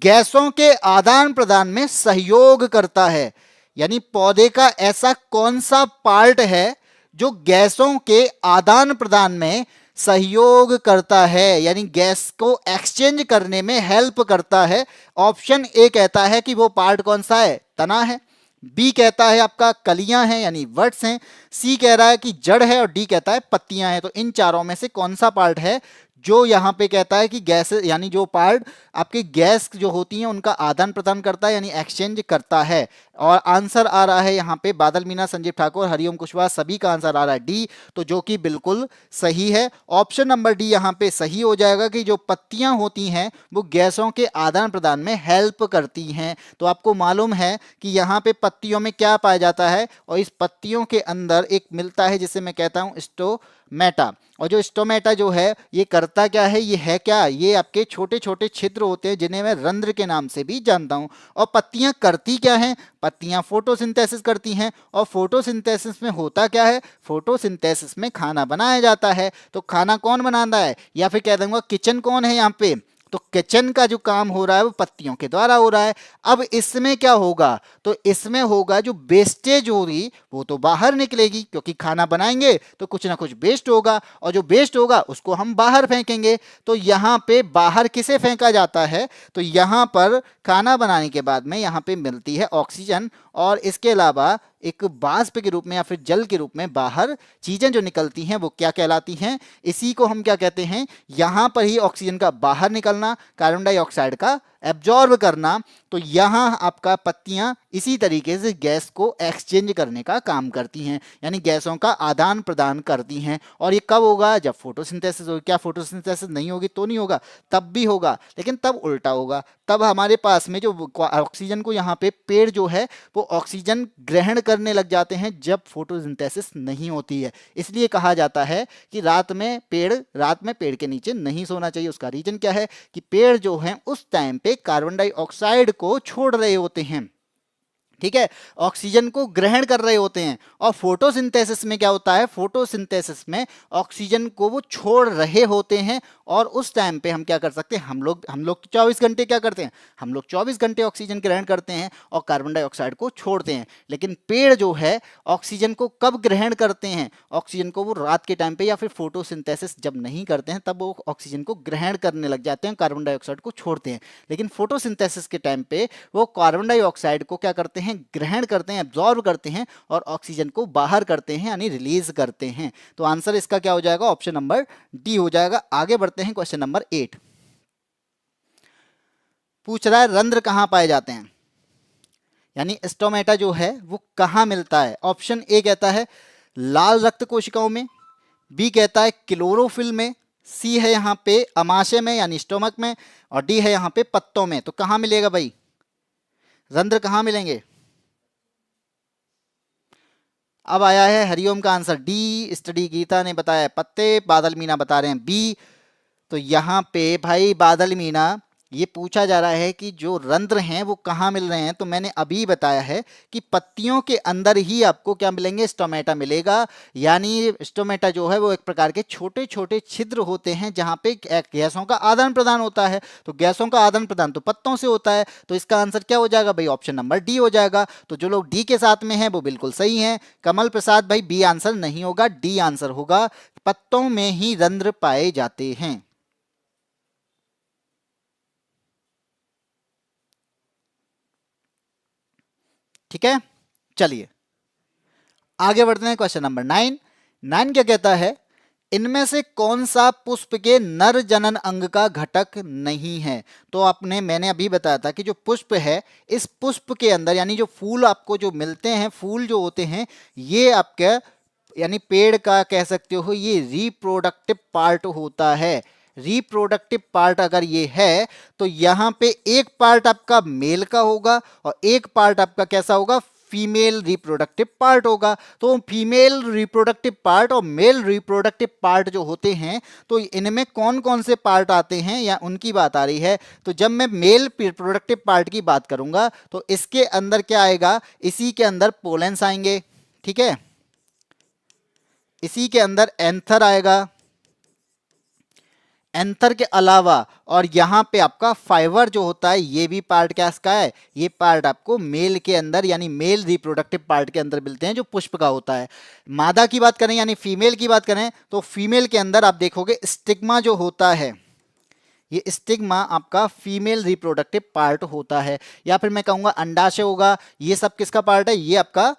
गैसों के आदान प्रदान में सहयोग करता है। यानी पौधे का ऐसा कौन सा पार्ट है जो गैसों के आदान प्रदान में सहयोग करता है, यानी गैस को एक्सचेंज करने में हेल्प करता है। ऑप्शन ए कहता है कि वो पार्ट कौन सा है, तना है। बी कहता है आपका कलियां हैं, यानी वर्ड्स हैं। सी कह रहा है कि जड़ है, और डी कहता है पत्तियां हैं। तो इन चारों में से कौन सा पार्ट है जो यहाँ पे कहता है कि गैस, यानी जो पार्ट आपकी गैस जो होती हैं उनका आदान प्रदान करता है, यानी एक्सचेंज करता है। और आंसर आ रहा है यहाँ पे बादल मीना, संजीव ठाकुर, हरिओम कुशवाहा, सभी का आंसर आ रहा है डी, तो जो कि बिल्कुल सही है। ऑप्शन नंबर डी यहाँ पे सही हो जाएगा कि जो पत्तियां होती हैं वो गैसों के आदान प्रदान में हेल्प करती हैं। तो आपको मालूम है कि यहाँ पे पत्तियों में क्या पाया जाता है, और इस पत्तियों के अंदर एक मिलता है जिसे मैं कहता हूँ स्टोमेटा। और जो स्टोमेटा जो है ये करता क्या है, ये है क्या, ये आपके छोटे छोटे छिद्र होते हैं जिन्हें मैं रंध्र के नाम से भी जानता हूं। और पत्तियां करती क्या हैं, पत्तियां फोटोसिंथेसिस करती हैं। और फोटोसिंथेसिस में होता क्या है, फोटोसिंथेसिस में खाना बनाया जाता है। तो खाना कौन बनाता है, या फिर कह दूंगा किचन कौन है यहाँ पे, तो किचन का जो काम हो रहा है वो पत्तियों के द्वारा हो रहा है। अब इसमें क्या होगा, तो इसमें होगा जो वेस्टेज होगी वो तो बाहर निकलेगी, क्योंकि खाना बनाएंगे तो कुछ ना कुछ वेस्ट होगा, और जो वेस्ट होगा उसको हम बाहर फेंकेंगे। तो यहाँ पे बाहर किसे फेंका जाता है, तो यहाँ पर खाना बनाने के बाद में यहाँ पे मिलती है ऑक्सीजन, और इसके अलावा एक वाष्प के रूप में या फिर जल के रूप में बाहर चीजें जो निकलती हैं वो क्या कहलाती हैं, इसी को हम क्या कहते हैं, यहां पर ही ऑक्सीजन का बाहर निकलना, कार्बन डाइऑक्साइड का एब्जॉर्ब करना। तो यहां आपका पत्तियां इसी तरीके से गैस को एक्सचेंज करने का काम करती हैं, यानी गैसों का आदान प्रदान करती हैं। और ये कब होगा, जब फोटोसिंथेसिस होगी। क्या फोटोसिंथेसिस नहीं होगी तो नहीं होगा, तब भी होगा, लेकिन तब उल्टा होगा। तब हमारे पास में जो ऑक्सीजन को यहाँ पे पेड़ जो है वो ऑक्सीजन ग्रहण करने लग जाते हैं जब फोटोसिंथेसिस नहीं होती है। इसलिए कहा जाता है कि रात में पेड़ के नीचे नहीं सोना चाहिए। उसका रीजन क्या है कि पेड़ जो है उस टाइम पे कार्बन डाइऑक्साइड को छोड़ रहे होते हैं, ठीक है, ऑक्सीजन को ग्रहण कर रहे होते हैं। और फोटोसिंथेसिस में क्या होता है, फोटोसिंथेसिस में ऑक्सीजन को वो छोड़ रहे होते हैं, और उस टाइम पे हम क्या कर सकते हैं, हम लोग 24 घंटे क्या करते हैं, हम लोग 24 घंटे ऑक्सीजन ग्रहण करते हैं और कार्बन डाइऑक्साइड को छोड़ते हैं। लेकिन पेड़ जो है ऑक्सीजन को कब ग्रहण करते हैं, ऑक्सीजन को वो रात के टाइम पे या फिर फोटोसिंथेसिस जब नहीं करते हैं तब वो ऑक्सीजन को ग्रहण करने लग जाते हैं, कार्बन डाइऑक्साइड को छोड़ते हैं। लेकिन फोटोसिंथेसिस के टाइम पे वो कार्बन डाइऑक्साइड को क्या करते हैं, ग्रहण करते हैं, एब्जॉर्ब करते हैं, और ऑक्सीजन को बाहर करते हैं, यानी रिलीज करते हैं। तो आंसर इसका क्या हो जाएगा, ऑप्शन नंबर डी हो जाएगा। आगे बढ़ते हैं, क्वेश्चन नंबर 8 पूछ रहा है रंध्र कहां पाए जाते हैं, यानी स्टोमेटा जो है वो कहां मिलता है। ऑप्शन ए कहता है लाल रक्त कोशिकाओं में, बी कहता है क्लोरोफिल में, सी है यहां पे अमाशय में यानी स्टोमक में, और डी है यहां पे पत्तों में। तो कहां मिलेगा भाई, रंध्र कहां मिलेंगे। अब आया है हरिओम का आंसर डी, स्टडी गीता ने बताया पत्ते, बादल मीना बता रहे हैं बी। तो यहाँ पे भाई बादल मीना ये पूछा जा रहा है कि जो रंध्र हैं वो कहाँ मिल रहे हैं, तो मैंने अभी बताया है कि पत्तियों के अंदर ही आपको क्या मिलेंगे, स्टोमेटा मिलेगा। यानी स्टोमेटा जो है वो एक प्रकार के छोटे छोटे छिद्र होते हैं जहाँ पे गैसों का आदान प्रदान होता है। तो गैसों का आदान प्रदान तो पत्तों से होता है, तो इसका आंसर क्या हो जाएगा भाई, ऑप्शन नंबर डी हो जाएगा। तो जो लोग डी के साथ में हैं वो बिल्कुल सही हैं। कमल प्रसाद भाई बी आंसर नहीं होगा, डी आंसर होगा, पत्तों में ही रंध्र पाए जाते हैं। ठीक है, चलिए आगे बढ़ते हैं, क्वेश्चन नंबर 9। 9 क्या कहता है, इनमें से कौन सा पुष्प के नर जनन अंग का घटक नहीं है। तो मैंने अभी बताया था कि जो पुष्प है, इस पुष्प के अंदर यानी जो फूल आपको जो मिलते हैं, फूल जो होते हैं ये आपके यानी पेड़ का कह सकते हो ये रिप्रोडक्टिव पार्ट होता है। रिप्रोडक्टिव पार्ट अगर ये है तो यहाँ पे एक पार्ट आपका मेल का होगा और एक पार्ट आपका कैसा होगा, फीमेल रिप्रोडक्टिव पार्ट होगा। तो फीमेल रिप्रोडक्टिव पार्ट और मेल रिप्रोडक्टिव पार्ट जो होते हैं तो इनमें कौन कौन से पार्ट आते हैं या उनकी बात आ रही है। तो जब मैं मेल रिप्रोडक्टिव पार्ट की बात करूंगा तो इसके अंदर क्या आएगा, इसी के अंदर पोलेंस आएंगे, ठीक है, इसी के अंदर एंथर आएगा, एंथर के अलावा और यहाँ पे आपका फाइबर जो होता है ये भी पार्ट क्या इसका है, ये पार्ट आपको मेल के अंदर यानी मेल रिप्रोडक्टिव पार्ट के अंदर मिलते हैं जो पुष्प का होता है। मादा की बात करें यानी फीमेल की बात करें तो फीमेल के अंदर आप देखोगे स्टिग्मा जो होता है, ये स्टिग्मा आपका फीमेल रिप्रोडक्टिव पार्ट होता है। या फिर मैं कहूँगा अंडाशय होगा, ये सब किसका पार्ट है, ये आपका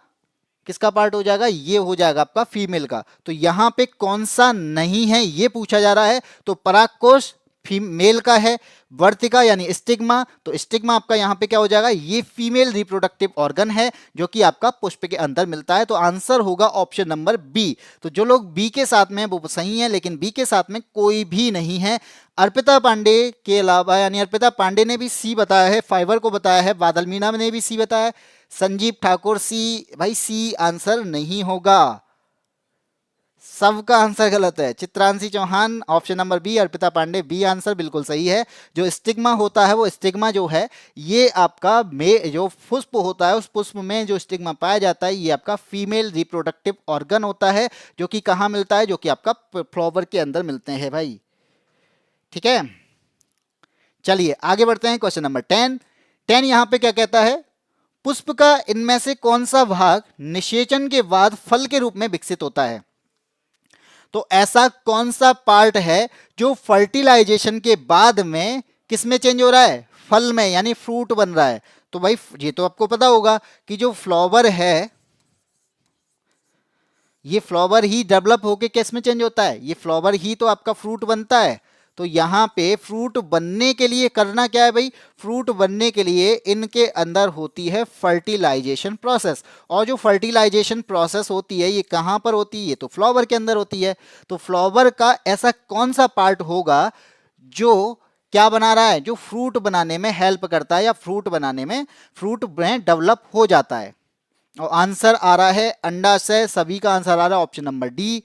किसका पार्ट हो जाएगा, ये हो जाएगा आपका फीमेल का। तो यहाँ पे कौन सा नहीं है ये पूछा जा रहा है। तो परागकोश फीमेल का है, वर्तिका यानी स्टिग्मा, तो स्टिग्मा आपका यहाँ पे क्या हो जाएगा, ये फीमेल रिप्रोडक्टिव ऑर्गन है जो कि आपका पुष्प के अंदर मिलता है। तो आंसर होगा ऑप्शन नंबर बी। तो जो लोग बी के साथ में वो सही है, लेकिन बी के साथ में कोई भी नहीं है। अर्पिता पांडे के अलावा, यानी अर्पिता पांडे ने भी सी बताया है, फाइवर को बताया है, बादल मीणा ने भी सी बताया है, संजीव ठाकुर सी, भाई सी आंसर नहीं होगा, सबका आंसर गलत है। Chitranshi Chauhan option number b, Arpita Pandey b answer बिल्कुल सही है। जो स्टिग्मा होता है वो स्टिग्मा जो है ये आपका जो पुष्प होता है उस पुष्प में जो स्टिग्मा पाया जाता है ये आपका फीमेल रिप्रोडक्टिव ऑर्गन होता है, जो कि कहाँ मिलता है, जो कि आपका फ्लावर के अंदर मिलते हैं भाई। ठीक है, चलिए आगे बढ़ते हैं। क्वेश्चन नंबर 10 यहां पे क्या कहता है, पुष्प का इनमें से कौन सा भाग निषेचन के बाद फल के रूप में विकसित होता है। तो ऐसा कौन सा पार्ट है जो फर्टिलाइजेशन के बाद में किस में चेंज हो रहा है, फल में, यानी फ्रूट बन रहा है। तो भाई ये तो आपको पता होगा कि जो फ्लावर है ये फ्लावर ही डेवलप होके किस में चेंज होता है, ये फ्लावर ही तो आपका फ्रूट बनता है। तो यहाँ पे फ्रूट बनने के लिए करना क्या है भाई, फ्रूट बनने के लिए इनके अंदर होती है फर्टिलाइजेशन प्रोसेस। और जो फर्टिलाइजेशन प्रोसेस होती है ये कहाँ पर होती है, ये तो फ्लावर के अंदर होती है। तो फ्लावर का ऐसा कौन सा पार्ट होगा जो क्या बना रहा है, जो फ्रूट बनाने में हेल्प करता है या फ्रूट बनाने में, फ्रूट में डेवलप हो जाता है। और आंसर आ रहा है अंडाशय, सभी का आंसर आ रहा है ऑप्शन नंबर डी।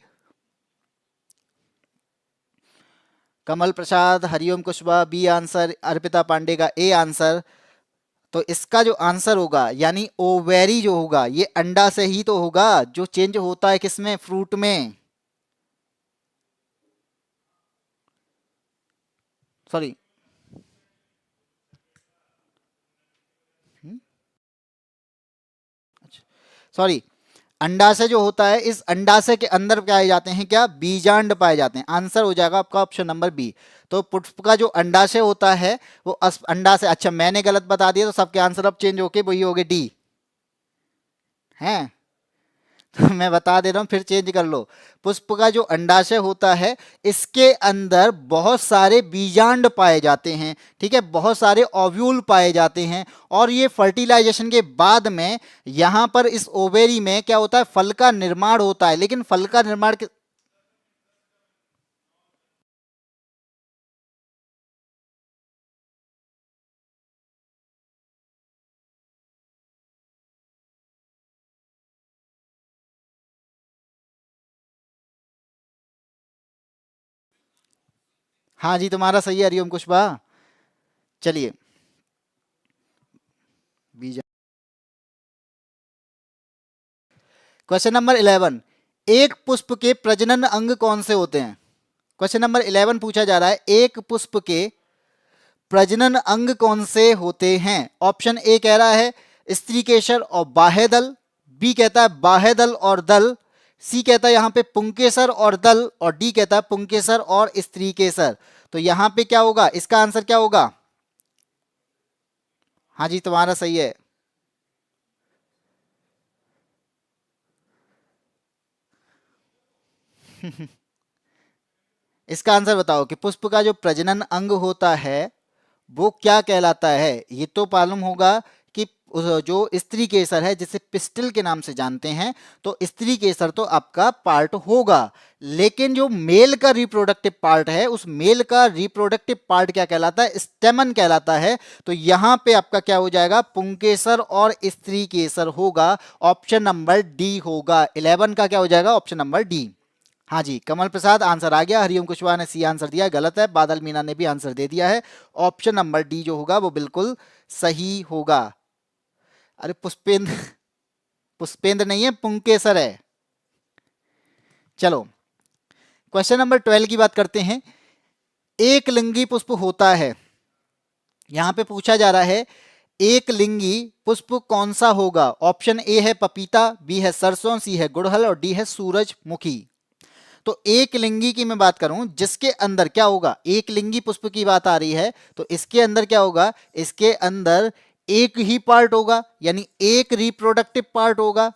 कमल प्रसाद, हरिओम कुशवाहा बी आंसर, अर्पिता पांडे का ए आंसर। तो इसका जो आंसर होगा यानी ओवेरी जो होगा ये अंडा से ही तो होगा, जो चेंज होता है किसमें, फ्रूट में। सॉरी, सॉरी, अंडाशय जो होता है इस अंडाशय के अंदर पाए जाते हैं क्या, बीजांड पाए जाते हैं। आंसर हो जाएगा आपका ऑप्शन नंबर बी। तो पुष्प का जो अंडाशय होता है वो अंडाशय, अच्छा मैंने गलत बता दिया तो सबके आंसर अब चेंज होके वही हो गए डी हैं। तो मैं बता दे रहा हूं, फिर चेंज कर लो। पुष्प का जो अंडाशय होता है इसके अंदर बहुत सारे बीजांड पाए जाते हैं, ठीक है, बहुत सारे ओव्यूल पाए जाते हैं। और ये फर्टिलाइजेशन के बाद में यहां पर इस ओवेरी में क्या होता है, फल का निर्माण होता है। लेकिन फल का निर्माण हाँ जी तुम्हारा सही है हरिओम कुशवाहा। चलिए, बीज क्वेश्चन नंबर 11, एक पुष्प के प्रजनन अंग कौन से होते हैं। क्वेश्चन नंबर 11 पूछा जा रहा है, एक पुष्प के प्रजनन अंग कौन से होते हैं। ऑप्शन ए कह रहा है स्त्री केसर और बाह्य दल, बी कहता है बाह्य दल और दल, सी कहता है यहां पे पुंकेसर और दल, और डी कहता है पुंकेसर और स्त्री केसर। तो यहां पे क्या होगा, इसका आंसर क्या होगा। हाँ जी तुम्हारा सही है। इसका आंसर बताओ कि पुष्प का जो प्रजनन अंग होता है वो क्या कहलाता है। ये तो मालूम होगा कि जो स्त्री केसर है जिसे पिस्टिल के नाम से जानते हैं, तो स्त्री केसर तो आपका पार्ट होगा। लेकिन जो मेल का रिप्रोडक्टिव पार्ट है उस मेल का रिप्रोडक्टिव पार्ट क्या कहलाता है, स्टेमन कहलाता है। तो यहां पे आपका क्या हो जाएगा, पुंकेसर और स्त्री केसर होगा। ऑप्शन नंबर डी होगा। 11 का क्या हो जाएगा, ऑप्शन नंबर डी। हाँ जी कमल प्रसाद आंसर आ गया, हरिओम कुशवाहा ने सी आंसर दिया, गलत है। बादल मीना ने भी आंसर दे दिया है, ऑप्शन नंबर डी जो होगा वो बिल्कुल सही होगा। अरे पुष्पेंद्र, पुष्पेंद्र नहीं है, पुंकेसर है। चलो क्वेश्चन नंबर 12 की बात करते हैं। एक लिंगी पुष्प होता है, यहां पे पूछा जा रहा है एक लिंगी पुष्प कौन सा होगा। ऑप्शन ए है पपीता, बी है सरसों, सी है गुड़हल और डी है सूरजमुखी। तो एक लिंगी की मैं बात करूं जिसके अंदर क्या होगा, एक लिंगी पुष्प की बात आ रही है तो इसके अंदर क्या होगा, इसके अंदर एक ही पार्ट होगा, यानी एक रिप्रोडक्टिव पार्ट होगा।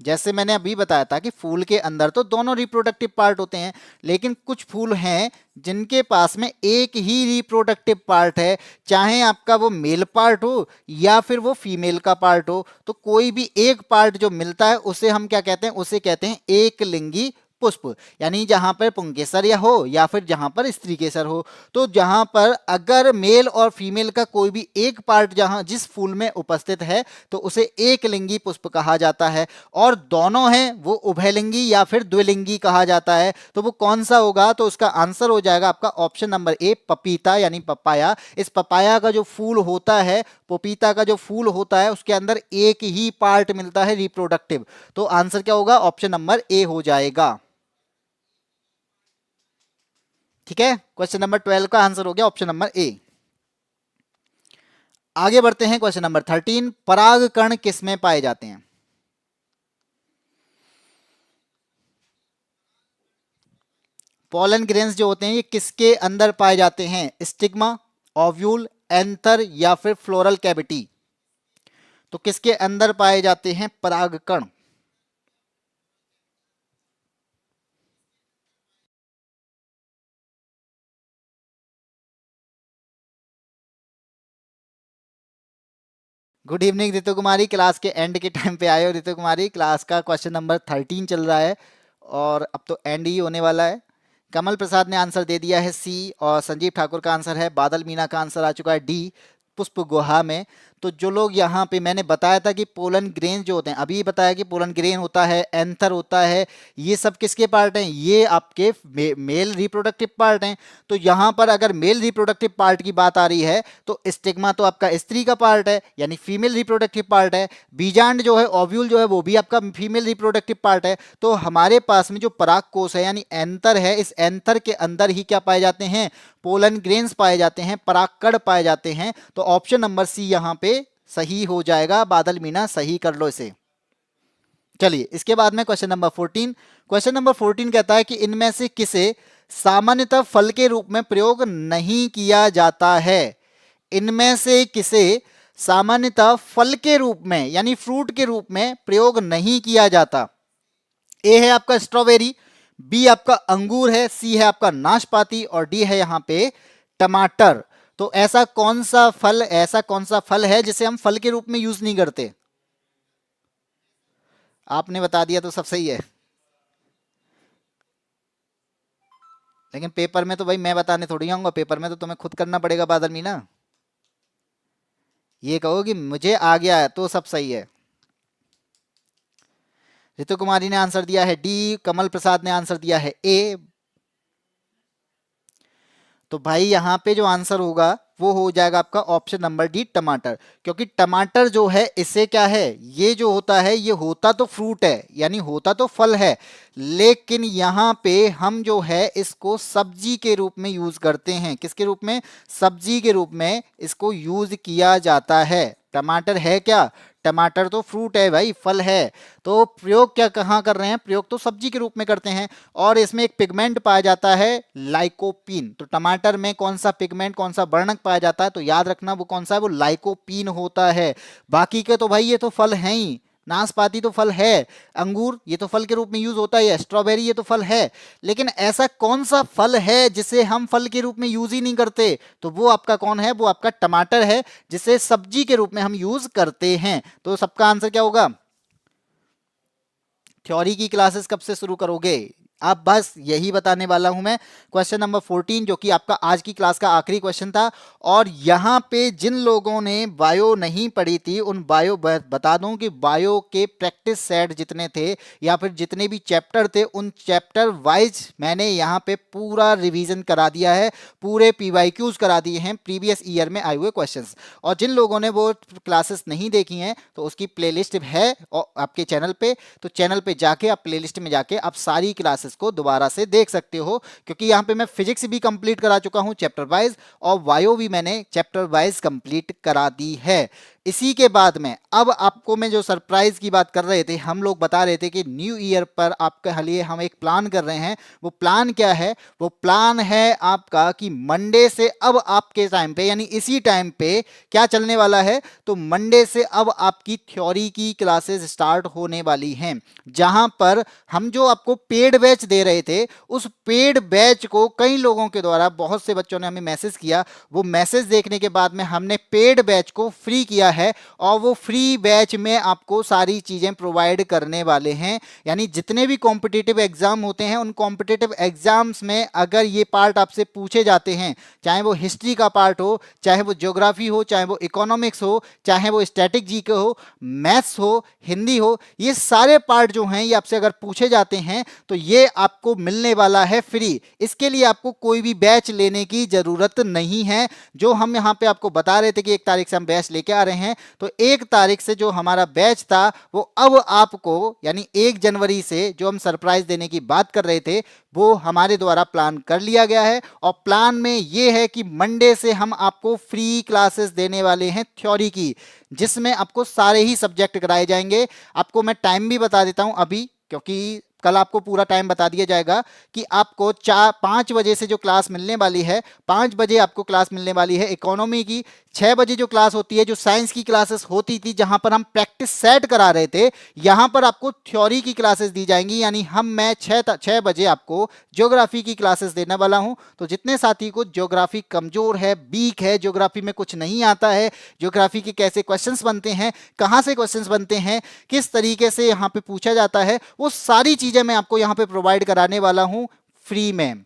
जैसे मैंने अभी बताया था कि फूल के अंदर तो दोनों रिप्रोडक्टिव पार्ट होते हैं, लेकिन कुछ फूल हैं जिनके पास में एक ही रिप्रोडक्टिव पार्ट है, चाहे आपका वो मेल पार्ट हो या फिर वो फीमेल का पार्ट हो, तो कोई भी एक पार्ट जो मिलता है उसे हम क्या कहते हैं, उसे कहते हैं एक लिंगी पुष्प। यानी जहां पर पुंकेसर या हो या फिर जहां पर स्त्री केसर हो, तो जहां पर अगर मेल और फीमेल का कोई भी एक पार्ट जहां जिस फूल में उपस्थित है तो उसे एक लिंगी पुष्प कहा जाता है। और दोनों हैं वो उभयलिंगी या फिर द्विलिंगी कहा जाता है। तो वो कौन सा होगा, तो उसका आंसर हो जाएगा आपका ऑप्शन नंबर ए, पपीता यानी पपाया। इस पपाया का जो फूल होता है, पपीता का जो फूल होता है, उसके अंदर एक ही पार्ट मिलता है रिप्रोडक्टिव। तो आंसर क्या होगा, ऑप्शन नंबर ए हो जाएगा। ठीक है, क्वेश्चन नंबर 12 का आंसर हो गया ऑप्शन नंबर ए। आगे बढ़ते हैं, क्वेश्चन नंबर 13, परागकण किसमें पाए जाते हैं? पोलन ग्रेन्स जो होते हैं ये किसके अंदर पाए जाते हैं? स्टिग्मा, ओव्यूल, एंथर या फिर फ्लोरल कैविटी? तो किसके अंदर पाए जाते हैं परागकण? Good evening Ritu Kumari, class के एंड के टाइम पे आए हो रितु कुमारी। क्लास का क्वेश्चन नंबर 13 चल रहा है और अब तो एंड ही होने वाला है। कमल प्रसाद ने आंसर दे दिया है सी, और संजीव ठाकुर का आंसर है, बादल मीना का आंसर आ चुका है डी, पुष्प गुहा में। तो जो लोग यहाँ पे, मैंने बताया था कि पोलन ग्रेन जो होते हैं, अभी बताया कि पोलन ग्रेन होता है, एंथर होता है, ये सब किसके पार्ट हैं? ये आपके मेल रिप्रोडक्टिव पार्ट हैं। तो यहाँ पर अगर मेल रिप्रोडक्टिव पार्ट की बात आ रही है तो स्टिग्मा तो आपका स्त्री का पार्ट है यानी फीमेल रिप्रोडक्टिव पार्ट है। बीजांड जो है, ओव्यूल जो है, वो भी आपका फीमेल रिप्रोडक्टिव पार्ट है। तो हमारे पास में जो परागकोश है यानी एंथर है, इस एंथर के अंदर ही क्या पाए जाते हैं? पोलन ग्रेन्स पाए जाते हैं, परागकण पाए जाते हैं। तो ऑप्शन नंबर सी यहाँ पे सही हो जाएगा। बादल मीना सही कर लो इसे। चलिए इसके बाद में क्वेश्चन नंबर 14। क्वेश्चन नंबर 14 कहता है कि इनमें से किसे सामान्यतः फल के रूप में प्रयोग नहीं किया जाता है? इनमें से किसे सामान्यतः फल के रूप में यानी फ्रूट के रूप में प्रयोग नहीं किया जाता? ए है आपका स्ट्रॉबेरी, बी आपका अंगूर है, सी है आपका नाशपाती और डी है यहाँ पे टमाटर। तो ऐसा कौन सा फल है जिसे हम फल के रूप में यूज नहीं करते? आपने बता दिया तो सब सही है, लेकिन पेपर में तो भाई मैं बताने थोड़ी आऊंगा, पेपर में तो तुम्हें खुद करना पड़ेगा बादल मीना। ये कहो कि मुझे आ गया है तो सब सही है। ऋतु कुमारी ने आंसर दिया है डी, कमल प्रसाद ने आंसर दिया है ए। तो भाई यहाँ पे जो आंसर होगा वो हो जाएगा आपका ऑप्शन नंबर डी, टमाटर। क्योंकि टमाटर जो है इससे क्या है, ये जो होता है ये होता तो फ्रूट है यानी होता तो फल है, लेकिन यहाँ पे हम जो है इसको सब्जी के रूप में यूज करते हैं। किसके रूप में? सब्जी के रूप में इसको यूज किया जाता है। टमाटर है क्या? टमाटर तो फ्रूट है भाई, फल है। तो प्रयोग क्या कहाँ कर रहे हैं? प्रयोग तो सब्जी के रूप में करते हैं। और इसमें एक पिगमेंट पाया जाता है लाइकोपीन। तो टमाटर में कौन सा पिगमेंट, कौन सा वर्णक पाया जाता है? तो याद रखना वो कौन सा है, वो लाइकोपीन होता है। बाकी के तो भाई ये तो फल हैं ही, नाशपाती तो फल है, अंगूर ये तो फल के रूप में यूज होता है, स्ट्रॉबेरी ये तो फल है। लेकिन ऐसा कौन सा फल है जिसे हम फल के रूप में यूज ही नहीं करते? तो वो आपका कौन है? वो आपका टमाटर है, जिसे सब्जी के रूप में हम यूज करते हैं। तो सबका आंसर क्या होगा? थ्योरी की क्लासेस कब से शुरू करोगे? अब बस यही बताने वाला हूं मैं। क्वेश्चन नंबर 14 जो कि आपका आज की क्लास का आखिरी क्वेश्चन था, और यहां पे जिन लोगों ने बायो नहीं पढ़ी थी उन बायो बता दूं कि बायो के प्रैक्टिस सेट जितने थे या फिर जितने भी चैप्टर थे उन चैप्टर वाइज मैंने यहां पे पूरा रिवीजन करा दिया है, पूरे पीवाईक्यूज करा दिए हैं प्रीवियस ईयर में आए हुए क्वेश्चंस। और जिन लोगों ने वो क्लासेस नहीं देखी हैं तो उसकी प्लेलिस्ट है आपके चैनल पे, तो चैनल पे जाके आप प्लेलिस्ट में जाके आप सारी क्लासेस को दोबारा से देख सकते हो। क्योंकि यहाँ पे मैं फिजिक्स भी कंप्लीट करा चुका हूँ चैप्टर वाइज, और बायो भी मैंने चैप्टर वाइज कंप्लीट करा दी है। इसी के बाद में अब आपको मैं जो सरप्राइज की बात कर रहे थे, हम लोग बता रहे थे कि न्यू ईयर पर आपके लिए हम एक प्लान कर रहे हैं। वो प्लान क्या है? वो प्लान है आपका कि मंडे से अब आपके टाइम पे, यानी इसी टाइम पे क्या चलने वाला है, तो मंडे से अब आपकी थ्योरी की क्लासेस स्टार्ट होने वाली हैं, जहां पर हम जो आपको पेड बैच दे रहे थे, उस पेड बैच को कई लोगों के द्वारा, बहुत से बच्चों ने हमें मैसेज किया, वो मैसेज देखने के बाद में हमने पेड बैच को फ्री किया है, और वो फ्री बैच में आपको सारी चीजें प्रोवाइड करने वाले हैं। यानी जितने भी कॉम्पिटिटिव एग्जाम होते हैं, उन कॉम्पिटिटिव एग्जाम्स में अगर ये पार्ट आपसे पूछे जाते हैं, चाहे वो हिस्ट्री का पार्ट हो, चाहे वो ज्योग्राफी हो, चाहे वो इकोनॉमिक्स हो, चाहे वो स्टैटिक जीके हो, मैथ्स हो, हिंदी हो, ये सारे पार्ट जो हैं ये आपसे अगर पूछे जाते हैं तो ये आपको मिलने वाला है फ्री। इसके लिए आपको कोई भी बैच लेने की जरूरत नहीं है। जो हम यहाँ पे आपको बता रहे थे कि 1 तारीख से हम बैच लेके आ रहे हैं, तो 1 तारीख से जो हमारा बैच था वो अब आपको, यानी 1 जनवरी से जो हम सरप्राइज देने की बात कर रहे थे, वो हमारे द्वारा प्लान कर लिया गया है। और प्लान में ये है कि मंडे से हम आपको फ्री क्लासेस देने वाले हैं थ्योरी की, जिसमें आपको सारे ही सब्जेक्ट कराए जाएंगे। आपको मैं टाइम भी बता देता हूं अभी, क्योंकि कल आपको पूरा टाइम बता दिया जाएगा कि आपको 5 बजे से जो क्लास मिलने वाली है, 5 बजे आपको क्लास मिलने वाली है इकोनॉमी की। 6 बजे जो क्लास होती है, जो साइंस की क्लासेस होती थी, जहां पर हम प्रैक्टिस सेट करा रहे थे, यहां पर आपको थ्योरी की क्लासेस दी जाएंगी। यानी मैं 6 बजे आपको ज्योग्राफी की क्लासेस देने वाला हूं। तो जितने साथी को ज्योग्राफी कमजोर है, वीक है, ज्योग्राफी में कुछ नहीं आता है, ज्योग्राफी के कैसे क्वेश्चंस बनते हैं, कहां से क्वेश्चंस बनते हैं, किस तरीके से यहां पे पूछा जाता है, वो सारी चीजें मैं आपको यहां पे प्रोवाइड कराने वाला हूं फ्री में।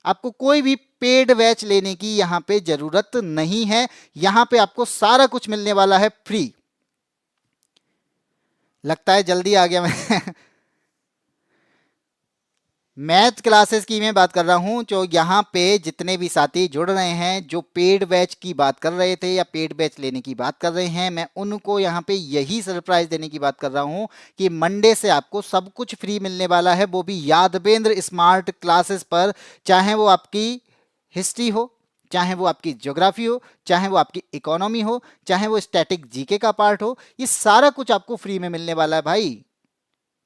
आपको कोई भी पेड बैच लेने की यहां पे जरूरत नहीं है। यहां पे आपको सारा कुछ मिलने वाला है फ्री। लगता है जल्दी आ गया मैं। मैथ क्लासेस की मैं बात कर रहा हूं। जो यहाँ पे जितने भी साथी जुड़ रहे हैं, जो पेड बैच की बात कर रहे थे या पेड बैच लेने की बात कर रहे हैं, मैं उनको यहाँ पे यही सरप्राइज देने की बात कर रहा हूं कि मंडे से आपको सब कुछ फ्री मिलने वाला है, वो भी यादवेंद्र स्मार्ट क्लासेस पर। चाहे वो आपकी हिस्ट्री हो, चाहे वो आपकी ज्योग्राफी हो, चाहे वो आपकी इकोनॉमी हो, चाहे वो स्टैटिक जीके का पार्ट हो, ये सारा कुछ आपको फ्री में मिलने वाला है भाई,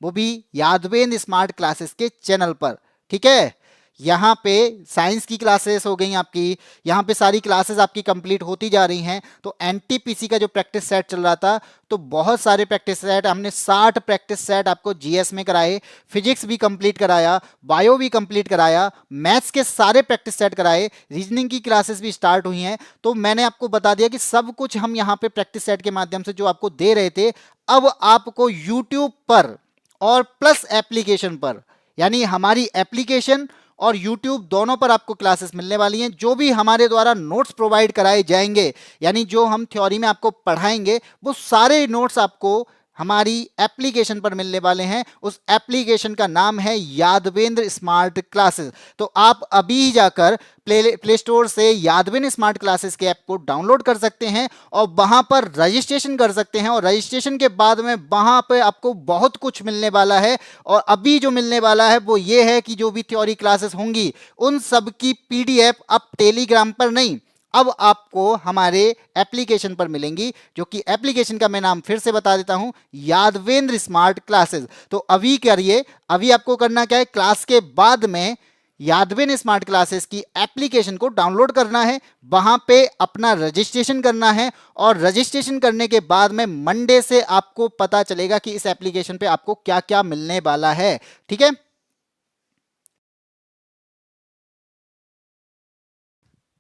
वो भी यादवेंद्र स्मार्ट क्लासेस के चैनल पर। ठीक है, यहाँ पे साइंस की क्लासेस हो गई आपकी, यहाँ पे सारी क्लासेस आपकी कंप्लीट होती जा रही हैं। तो एनटीपीसी का जो प्रैक्टिस सेट चल रहा था, तो बहुत सारे प्रैक्टिस सेट हमने 60 प्रैक्टिस सेट आपको जीएस में कराए, फिजिक्स भी कंप्लीट कराया, बायो भी कंप्लीट कराया, मैथ्स के सारे प्रैक्टिस सेट कराए, रीजनिंग की क्लासेस भी स्टार्ट हुई हैं। तो मैंने आपको बता दिया कि सब कुछ हम यहाँ पे प्रैक्टिस सेट के माध्यम से जो आपको दे रहे थे, अब आपको यूट्यूब पर और प्लस एप्लीकेशन पर, यानी हमारी एप्लीकेशन और यूट्यूब दोनों पर आपको क्लासेस मिलने वाली हैं। जो भी हमारे द्वारा नोट्स प्रोवाइड कराए जाएंगे, यानी जो हम थ्योरी में आपको पढ़ाएंगे, वो सारे नोट्स आपको हमारी एप्लीकेशन पर मिलने वाले हैं। उस एप्लीकेशन का नाम है यादवेंद्र स्मार्ट क्लासेस। तो आप अभी जाकर प्ले स्टोर से यादवेंद्र स्मार्ट क्लासेस के ऐप को डाउनलोड कर सकते हैं और वहां पर रजिस्ट्रेशन कर सकते हैं। और रजिस्ट्रेशन के बाद में वहां पर आपको बहुत कुछ मिलने वाला है। और अभी जो मिलने वाला है वो ये है कि जो भी थ्योरी क्लासेस होंगी, उन सब की पीडीएफ अब टेलीग्राम पर नहीं, अब आपको हमारे एप्लीकेशन पर मिलेंगी, जो कि एप्लीकेशन का मैं नाम फिर से बता देता हूं, यादवेंद्र स्मार्ट क्लासेस। तो अभी करिए, अभी आपको करना क्या है, क्लास के बाद में यादवेंद्र स्मार्ट क्लासेस की एप्लीकेशन को डाउनलोड करना है, वहां पे अपना रजिस्ट्रेशन करना है। और रजिस्ट्रेशन करने के बाद में मंडे से आपको पता चलेगा कि इस एप्लीकेशन पे आपको क्या क्या मिलने वाला है। ठीक है,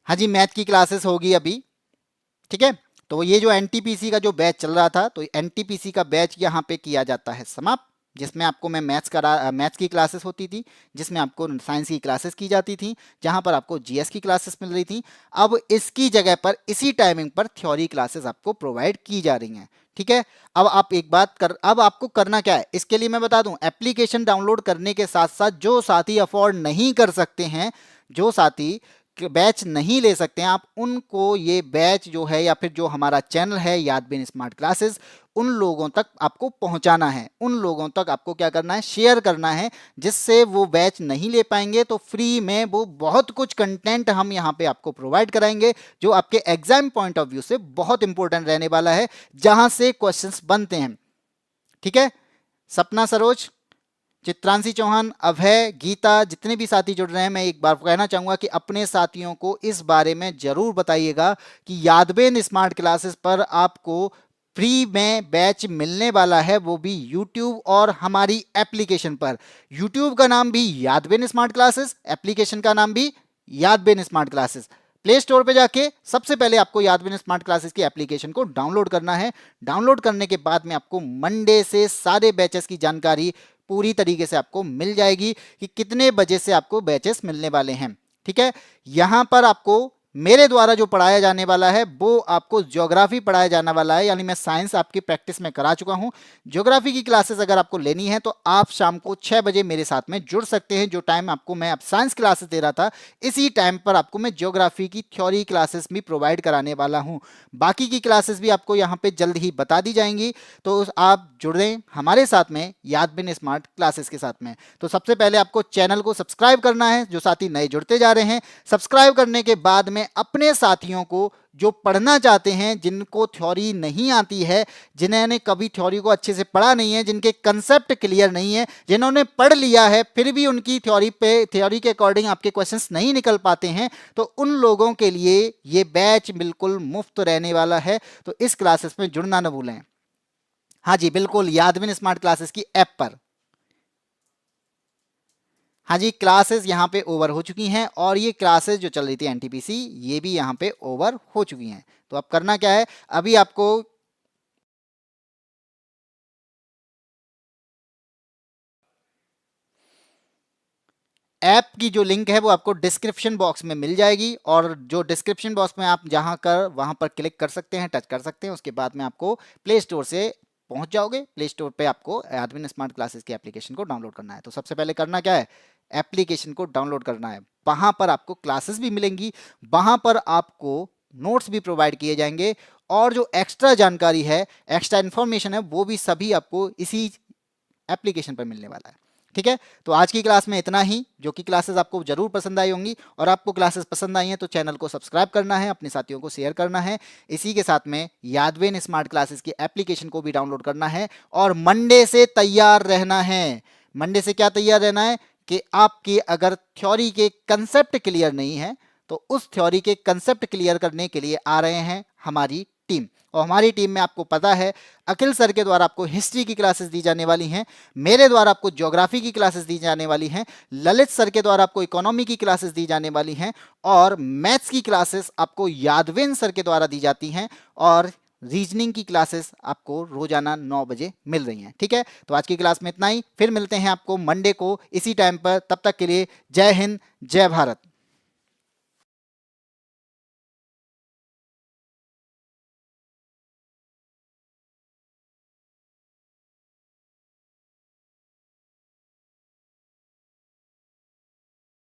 हाँ जी, मैथ की क्लासेस होगी अभी। ठीक है, तो ये जो एनटीपीसी का जो बैच चल रहा था, तो एनटीपीसी का बैच यहाँ पे किया जाता है समाप्त, जिसमें आपको मैं मैथ्स की क्लासेस होती थी, जिसमें आपको साइंस की क्लासेस की जाती थी, जहाँ पर आपको जीएस की क्लासेस मिल रही थी। अब इसकी जगह पर इसी टाइमिंग पर थ्योरी क्लासेस आपको प्रोवाइड की जा रही हैं। ठीक है, अब आप एक बात कर, अब आपको करना क्या है, इसके लिए मैं बता दूं, एप्लीकेशन डाउनलोड करने के साथ साथ जो साथी अफोर्ड नहीं कर सकते हैं, जो साथी बैच नहीं ले सकते हैं, आप उनको ये बैच जो है या फिर जो हमारा चैनल है यादबीन स्मार्ट क्लासेस, उन लोगों तक आपको पहुंचाना है, उन लोगों तक आपको क्या करना है, शेयर करना है, जिससे वो बैच नहीं ले पाएंगे तो फ्री में वो बहुत कुछ कंटेंट हम यहाँ पे आपको प्रोवाइड कराएंगे जो आपके एग्जाम पॉइंट ऑफ व्यू से बहुत इंपॉर्टेंट रहने वाला है, जहां से क्वेश्चंस बनते हैं। ठीक है, सपना सरोज, चित्रांशी चौहान, अभय, गीता, जितने भी साथी जुड़ रहे हैं, मैं एक बार कहना चाहूंगा कि अपने साथियों को इस बारे में जरूर बताइएगा कि यादबीन स्मार्ट क्लासेस पर आपको फ्री में बैच मिलने वाला है, वो भी यूट्यूब और हमारी एप्लीकेशन पर। यूट्यूब का नाम भी यादबीन स्मार्ट क्लासेस, एप्लीकेशन का नाम भी यादबीन स्मार्ट क्लासेस। प्ले स्टोर पे जाके सबसे पहले आपको यादबीन स्मार्ट क्लासेस की एप्लीकेशन को डाउनलोड करना है। डाउनलोड करने के बाद में आपको मंडे से सारे बैचेस की जानकारी पूरी तरीके से आपको मिल जाएगी कि कितने बजे से आपको बैचेस मिलने वाले हैं। ठीक है, यहां पर आपको मेरे द्वारा जो पढ़ाया जाने वाला है वो आपको ज्योग्राफी पढ़ाया जाने वाला है, यानी मैं साइंस आपकी प्रैक्टिस में करा चुका हूं। ज्योग्राफी की क्लासेस अगर आपको लेनी है तो आप शाम को 6 बजे मेरे साथ में जुड़ सकते हैं। जो टाइम आपको मैं अब साइंस क्लासेस दे रहा था, इसी टाइम पर आपको मैं ज्योग्राफी की थ्योरी क्लासेस भी प्रोवाइड कराने वाला हूं। बाकी की क्लासेस भी आपको यहाँ पे जल्द ही बता दी जाएंगी, तो आप जुड़ें हमारे साथ में यादबीन स्मार्ट क्लासेस के साथ में। तो सबसे पहले आपको चैनल को सब्सक्राइब करना है, जो साथी नए जुड़ते जा रहे हैं। सब्सक्राइब करने के बाद में अपने साथियों को जो पढ़ना चाहते हैं, जिनको थ्योरी नहीं आती है, जिन्होंने कभी थ्योरी को अच्छे से पढ़ा नहीं है, जिनके कंसेप्ट क्लियर नहीं है, जिन्होंने पढ़ लिया है फिर भी उनकी थ्योरी के अकॉर्डिंग आपके क्वेश्चंस नहीं निकल पाते हैं, तो उन लोगों के लिए ये बैच बिल्कुल मुफ्त रहने वाला है। तो इस क्लासेस में जुड़ना न भूलें। हाँ जी बिल्कुल, यादबीन स्मार्ट क्लासेस की ऐप पर। हाँ जी, क्लासेस यहाँ पे ओवर हो चुकी हैं और ये क्लासेस जो चल रही थी एनटीपीसी, ये भी यहाँ पे ओवर हो चुकी हैं। तो अब करना क्या है, अभी आपको ऐप की जो लिंक है वो आपको डिस्क्रिप्शन बॉक्स में मिल जाएगी, और जो डिस्क्रिप्शन बॉक्स में आप जहाँ कर वहाँ पर क्लिक कर सकते हैं, टच कर सकते हैं। उसके बाद में आपको प्ले स्टोर से पहुंच जाओगे। प्ले स्टोर पे आपको यादबीन स्मार्ट क्लासेस की एप्लीकेशन को डाउनलोड करना है। तो सबसे पहले करना क्या है, एप्लीकेशन को डाउनलोड करना है। वहाँ पर आपको क्लासेस भी मिलेंगी, वहाँ पर आपको नोट्स भी प्रोवाइड किए जाएंगे, और जो एक्स्ट्रा जानकारी है, एक्स्ट्रा इन्फॉर्मेशन है, वो भी सभी आपको इसी एप्लीकेशन पर मिलने वाला है। ठीक है, तो आज की क्लास में इतना ही, जो कि क्लासेस आपको जरूर पसंद आई होंगी, और आपको क्लासेस पसंद आई हैं तो चैनल को सब्सक्राइब करना है, अपने साथियों को शेयर करना है। इसी के साथ में यादबीन स्मार्ट क्लासेस की एप्लीकेशन को भी डाउनलोड करना है, और मंडे से तैयार रहना है। मंडे से क्या तैयार रहना है कि आपकी अगर थ्योरी के कंसेप्ट क्लियर नहीं है, तो उस थ्योरी के कंसेप्ट क्लियर करने के लिए आ रहे हैं हमारी टीम। और हमारी टीम में आपको पता है, अखिल सर के द्वारा आपको हिस्ट्री की क्लासेस दी जाने वाली हैं, मेरे द्वारा आपको ज्योग्राफी की क्लासेस दी जाने वाली हैं, ललित सर के द्वारा आपको इकोनॉमी की क्लासेस दी जाने वाली हैं, और मैथ्स की क्लासेस आपको यादवेन सर के द्वारा दी जाती हैं, और रीजनिंग की क्लासेस आपको रोजाना 9 बजे मिल रही हैं। ठीक है, तो आज की क्लास में इतना ही, फिर मिलते हैं आपको मंडे को इसी टाइम पर। तब तक के लिए जय हिंद, जय भारत।